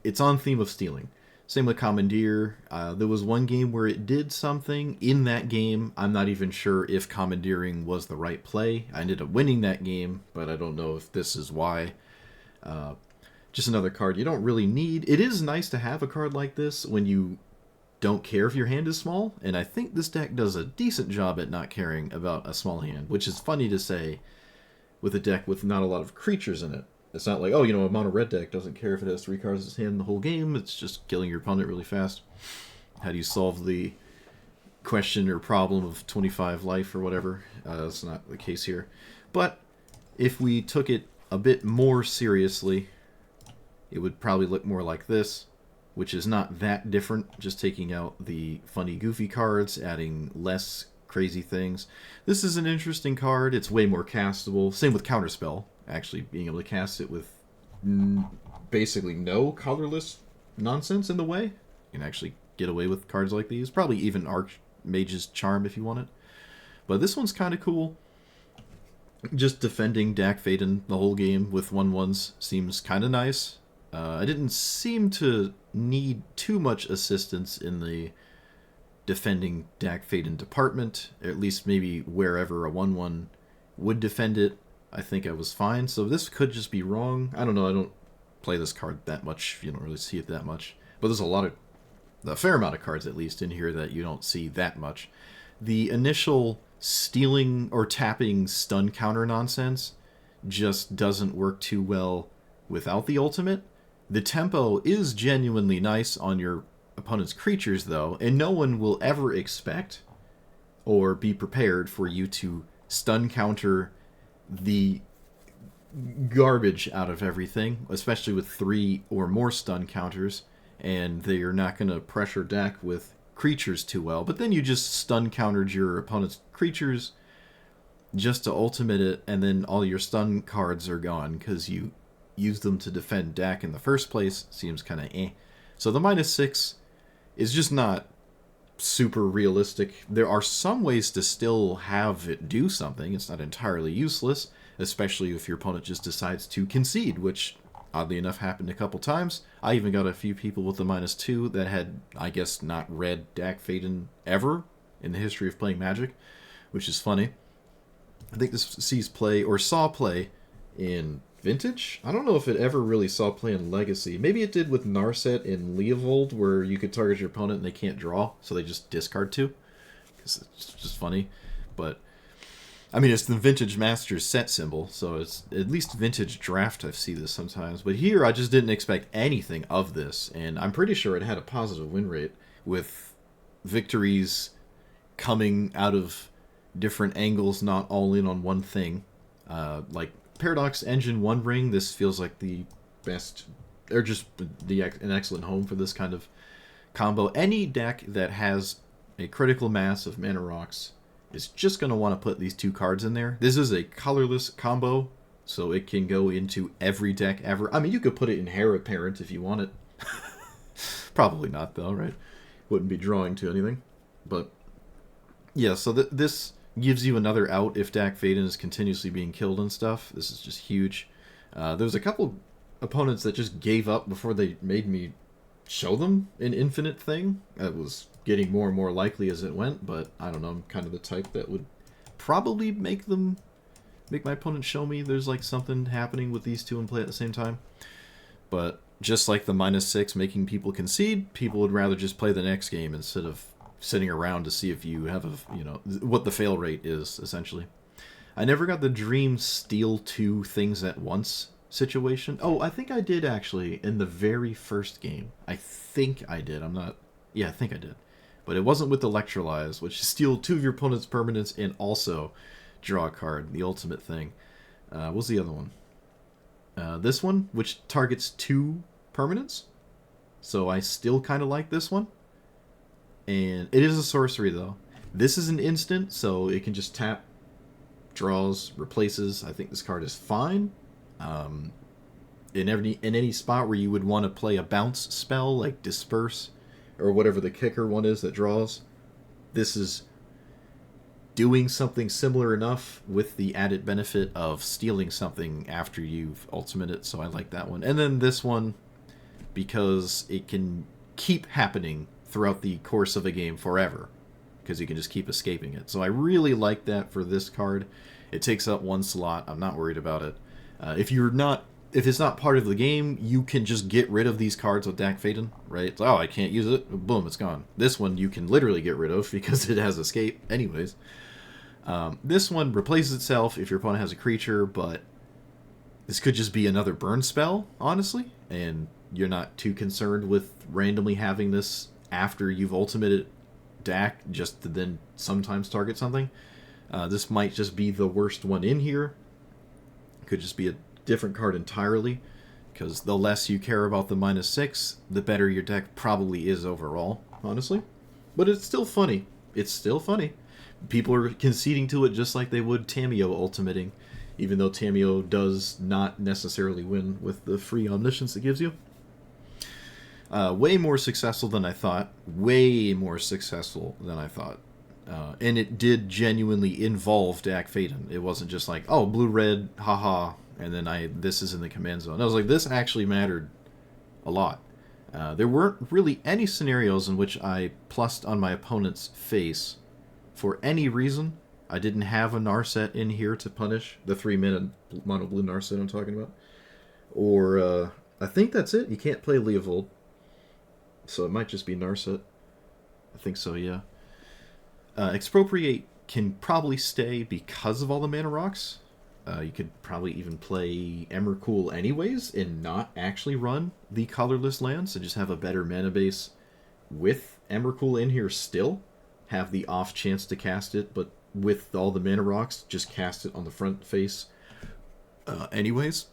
It's on theme of stealing. Same with Commandeer. There was one game where it did something in that game. I'm not even sure if Commandeering was the right play. I ended up winning that game, but I don't know if this is why. Just another card you don't really need. It is nice to have a card like this when you don't care if your hand is small, and I think this deck does a decent job at not caring about a small hand, which is funny to say with a deck with not a lot of creatures in it. It's not like, oh, you know, a mono red deck doesn't care if it has 3 cards in its hand the whole game, it's just killing your opponent really fast. How do you solve the question or problem of 25 life or whatever? That's not the case here. But if we took it a bit more seriously, it would probably look more like this, which is not that different, just taking out the funny, goofy cards, adding less crazy things. This is an interesting card. It's way more castable. Same with Counterspell, actually being able to cast it with basically no colorless nonsense in the way. You can actually get away with cards like these. Probably even Archmage's Charm if you want it. But this one's kind of cool. Just defending Dack Fayden the whole game with 1/1s seems kind of nice. I didn't seem to need too much assistance in the defending Dack Fayden department, or at least maybe wherever a 1/1 would defend it. I think I was fine, so this could just be wrong. I don't know, I don't play this card that much, you don't really see it that much. But there's a fair amount of cards at least in here that you don't see that much. The initial stealing or tapping stun counter nonsense just doesn't work too well without the ultimate. The tempo is genuinely nice on your opponent's creatures, though, and no one will ever expect or be prepared for you to stun counter the garbage out of everything, especially with 3 or more stun counters, and they're not going to pressure Dack with creatures too well. But then you just stun countered your opponent's creatures just to ultimate it, and then all your stun cards are gone because you used them to defend Dack in the first place. Seems kind of eh. So the -6 is just not super realistic. There are some ways to still have it do something. It's not entirely useless, especially if your opponent just decides to concede, which oddly enough happened a couple times. I even got a few people with the -2 that had, I guess, not read Dack Fayden ever in the history of playing Magic, which is funny. I think this sees play, or saw play, in Vintage? I don't know if it ever really saw play in Legacy. Maybe it did with Narset in Leovold, where you could target your opponent and they can't draw, so they just discard 2. Because it's just funny. But, I mean, it's the Vintage Masters set symbol, so it's at least Vintage Draft I've seen this sometimes. But here, I just didn't expect anything of this, and I'm pretty sure it had a positive win rate, with victories coming out of different angles, not all in on one thing. Like Paradox Engine One Ring, this feels like the best, or just an excellent home for this kind of combo. Any deck that has a critical mass of mana rocks is just going to want to put these 2 cards in there. This is a colorless combo, so it can go into every deck ever. I mean, you could put it in Heir Apparent if you want it. Probably not, though, right? Wouldn't be drawing to anything. But, yeah, so this gives you another out if Dack Fayden is continuously being killed and stuff. This is just huge. There's a couple opponents that just gave up before they made me show them an infinite thing. It was getting more and more likely as it went, but I don't know, I'm kind of the type that would probably make my opponent show me there's like something happening with these 2 in play at the same time. But just like the -6 making people concede, people would rather just play the next game instead of sitting around to see if you have what the fail rate is, essentially. I never got the dream steal 2 things at once situation. Oh, I think I did, actually, in the very first game. I think I did. I think I did. But it wasn't with Electrolyze, which is steal 2 of your opponent's permanents and also draw a card, the ultimate thing. What's the other one? This one, which targets 2 permanents. So I still kind of like this one. And it is a sorcery, though. This is an instant, so it can just tap, draws, replaces. I think this card is fine. In any spot where you would want to play a bounce spell, like Disperse, or whatever the kicker one is that draws, this is doing something similar enough with the added benefit of stealing something after you've ultimated it, so I like that one. And then this one, because it can keep happening throughout the course of a game forever, because you can just keep escaping it. So I really like that for this card. It takes up 1 slot. I'm not worried about it. If it's not part of the game, you can just get rid of these cards with Dack Fayden, right? It's, oh, I can't use it. Boom, it's gone. This one you can literally get rid of because it has escape anyways. This one replaces itself if your opponent has a creature, but this could just be another burn spell, honestly, and you're not too concerned with randomly having this after you've ultimated Dack just to then sometimes target something. This might just be the worst one in here. Could just be a different card entirely, because the less you care about the -6, the better your deck probably is overall, honestly. But it's still funny. It's still funny. People are conceding to it just like they would Tamiyo ultimating, even though Tamiyo does not necessarily win with the free omniscience it gives you. Way more successful than I thought. Way more successful than I thought. And it did genuinely involve Dack Fayden. It wasn't just like, oh, blue-red, haha, and then this is in the command zone. I was like, this actually mattered a lot. There weren't really any scenarios in which I plussed on my opponent's face for any reason. I didn't have a Narset in here to punish, the 3-mana mono blue Narset I'm talking about. Or, I think that's it. You can't play Leovold. So it might just be Narset. I think so, yeah. Expropriate can probably stay because of all the mana rocks. You could probably even play Emrakul anyways and not actually run the colorless lands and just have a better mana base with Emrakul in here still, have the off chance to cast it, but with all the mana rocks, just cast it on the front face anyways,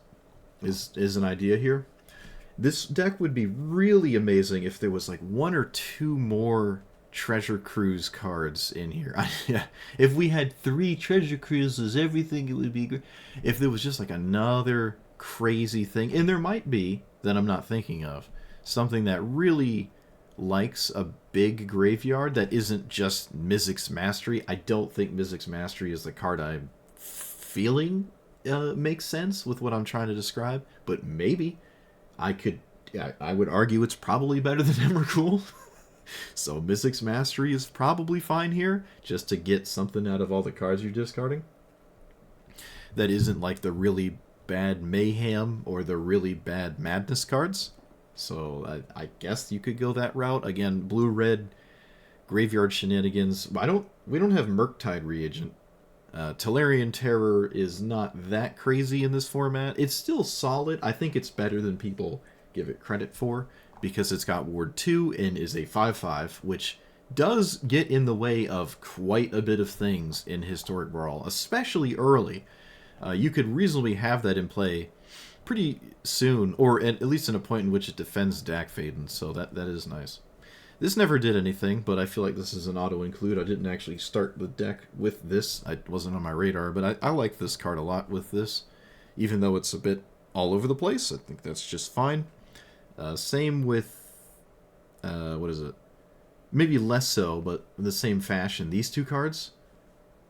is an idea here. This deck would be really amazing if there was like 1 or 2 more Treasure Cruise cards in here. If we had 3 Treasure Cruises, everything, it would be great. If there was just like another crazy thing, and there might be, that I'm not thinking of, something that really likes a big graveyard that isn't just Mizzix's Mastery. I don't think Mizzix's Mastery is the card I'm feeling makes sense with what I'm trying to describe, but maybe I would argue it's probably better than Emrakul. So Mizzix's Mastery is probably fine here, just to get something out of all the cards you're discarding that isn't like the really bad Mayhem or the really bad Madness cards. So I guess you could go that route. Again, blue-red graveyard shenanigans. We don't have Murktide Reagent. Tolarian Terror is not that crazy in this format. It's still solid. I think it's better than people give it credit for, because it's got Ward 2 and is a 5/5, which does get in the way of quite a bit of things in Historic Brawl, especially early. You could reasonably have that in play pretty soon, or at least in a point in which it defends Dack Fayden, so that is nice. This never did anything, but I feel like this is an auto-include. I didn't actually start the deck with this. It wasn't on my radar, but I like this card a lot with this. Even though it's a bit all over the place, I think that's just fine. Same with, what is it? Maybe less so, but in the same fashion. These 2 cards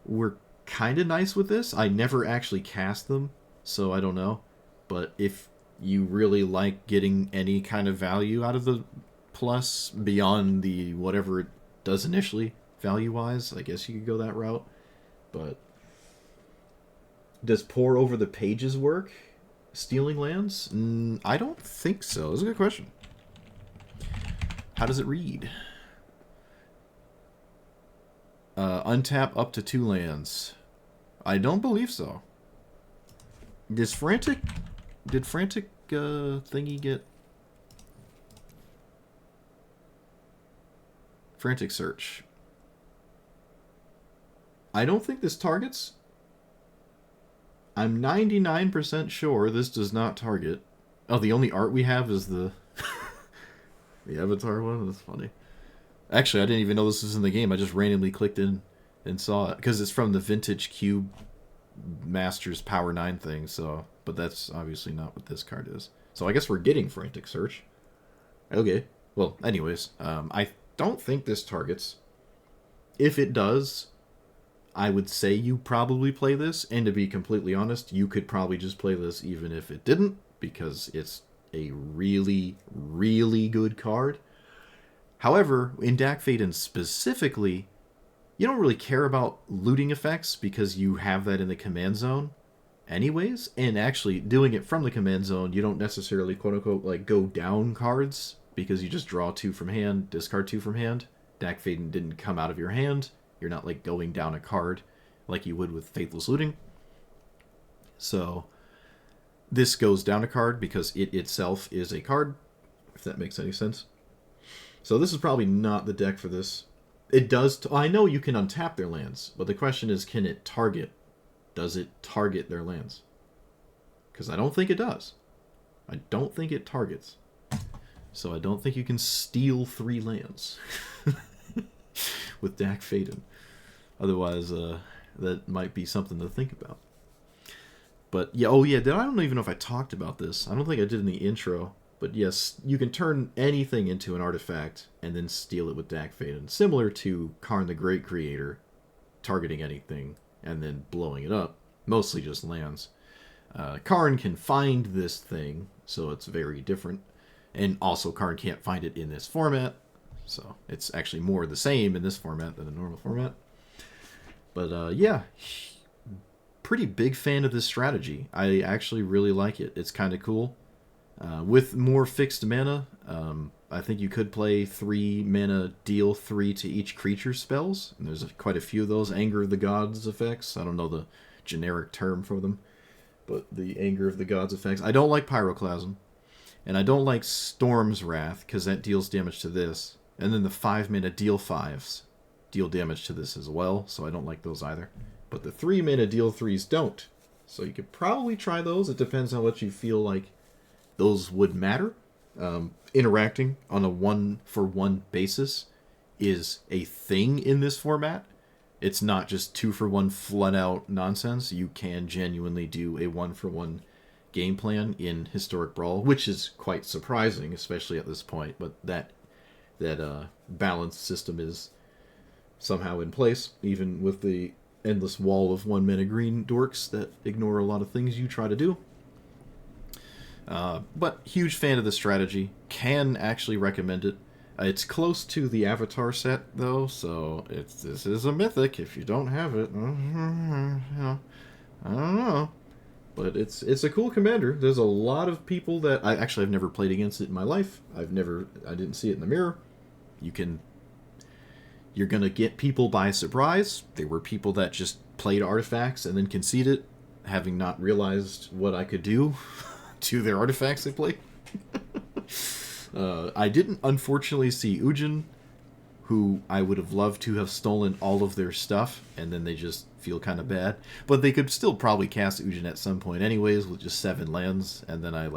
were kind of nice with this. I never actually cast them, so I don't know. But if you really like getting any kind of value out of the plus beyond the whatever it does initially value-wise, I guess you could go that route. But does Pour Over the Pages work? Stealing lands? I don't think so. That's a good question. How does it read? Untap up to 2 lands. I don't believe so. Did Frantic thingy get... Frantic Search. I don't think this targets. I'm 99% sure this does not target. Oh, the only art we have is the the Avatar one? That's funny. Actually, I didn't even know this was in the game. I just randomly clicked in and saw it, because it's from the Vintage Cube Masters Power 9 thing, so... But that's obviously not what this card is. So I guess we're getting Frantic Search. Okay. Well, anyways, I don't think this targets. If it does, I would say you probably play this, and to be completely honest, you could probably just play this even if it didn't, because it's a really, really good card. However, in Dack Fayden specifically, you don't really care about looting effects because you have that in the command zone anyways, and actually doing it from the command zone, you don't necessarily quote-unquote like go down cards, because you just draw 2 from hand, discard 2 from hand. Dack Fayden didn't come out of your hand. You're not like going down a card like you would with Faithless Looting. So this goes down a card because it itself is a card, if that makes any sense. So this is probably not the deck for this. It does... I know you can untap their lands, but the question is, can it target? Does it target their lands? Because I don't think it does. I don't think it targets. So I don't think you can steal 3 lands with Dack Fayden. Otherwise, that might be something to think about. But yeah, oh yeah, I don't even know if I talked about this. I don't think I did in the intro. But yes, you can turn anything into an artifact and then steal it with Dack Fayden. Similar to Karn the Great Creator targeting anything and then blowing it up. Mostly just lands. Karn can find this thing, so it's very different. And also Karn can't find it in this format. So it's actually more the same in this format than the normal format. But yeah, pretty big fan of this strategy. I actually really like it. It's kind of cool. With more fixed mana, I think you could play 3 mana, deal 3 to each creature spells. And there's quite a few of those. Anger of the Gods effects. I don't know the generic term for them. But the Anger of the Gods effects. I don't like Pyroclasm. And I don't like Storm's Wrath, because that deals damage to this. And then the 5-mana deal 5s deal damage to this as well, so I don't like those either. But the 3-mana deal 3s don't. So you could probably try those. It depends on what you feel like those would matter. Interacting on a 1-for-1 basis is a thing in this format. It's not just 2-for-1 flat-out nonsense. You can genuinely do a 1-for-1 game plan in Historic Brawl, which is quite surprising, especially at this point. But that balanced system is somehow in place, even with the endless wall of 1-mana green dorks that ignore a lot of things you try to do. But huge fan of the strategy. Can actually recommend it. It's close to the Avatar set, though, so this is a mythic. If you don't have it, I don't know. But it's a cool commander. There's a lot of people that I've never played against it in my life. I didn't see it in the mirror. You're gonna get people by surprise. There were people that just played artifacts and then conceded, having not realized what I could do to their artifacts they played. I didn't, unfortunately, see Ujin, who I would have loved to have stolen all of their stuff, and then they just feel kind of bad. But they could still probably cast Ujin at some point anyways, with just 7 lands, and then I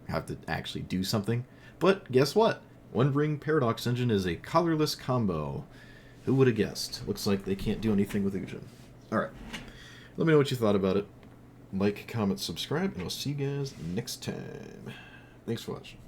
have to actually do something. But guess what? One Ring Paradox Engine is a colorless combo. Who would have guessed? Looks like they can't do anything with Ujin. Alright. Let me know what you thought about it. Like, comment, subscribe, and I'll see you guys next time. Thanks for watching.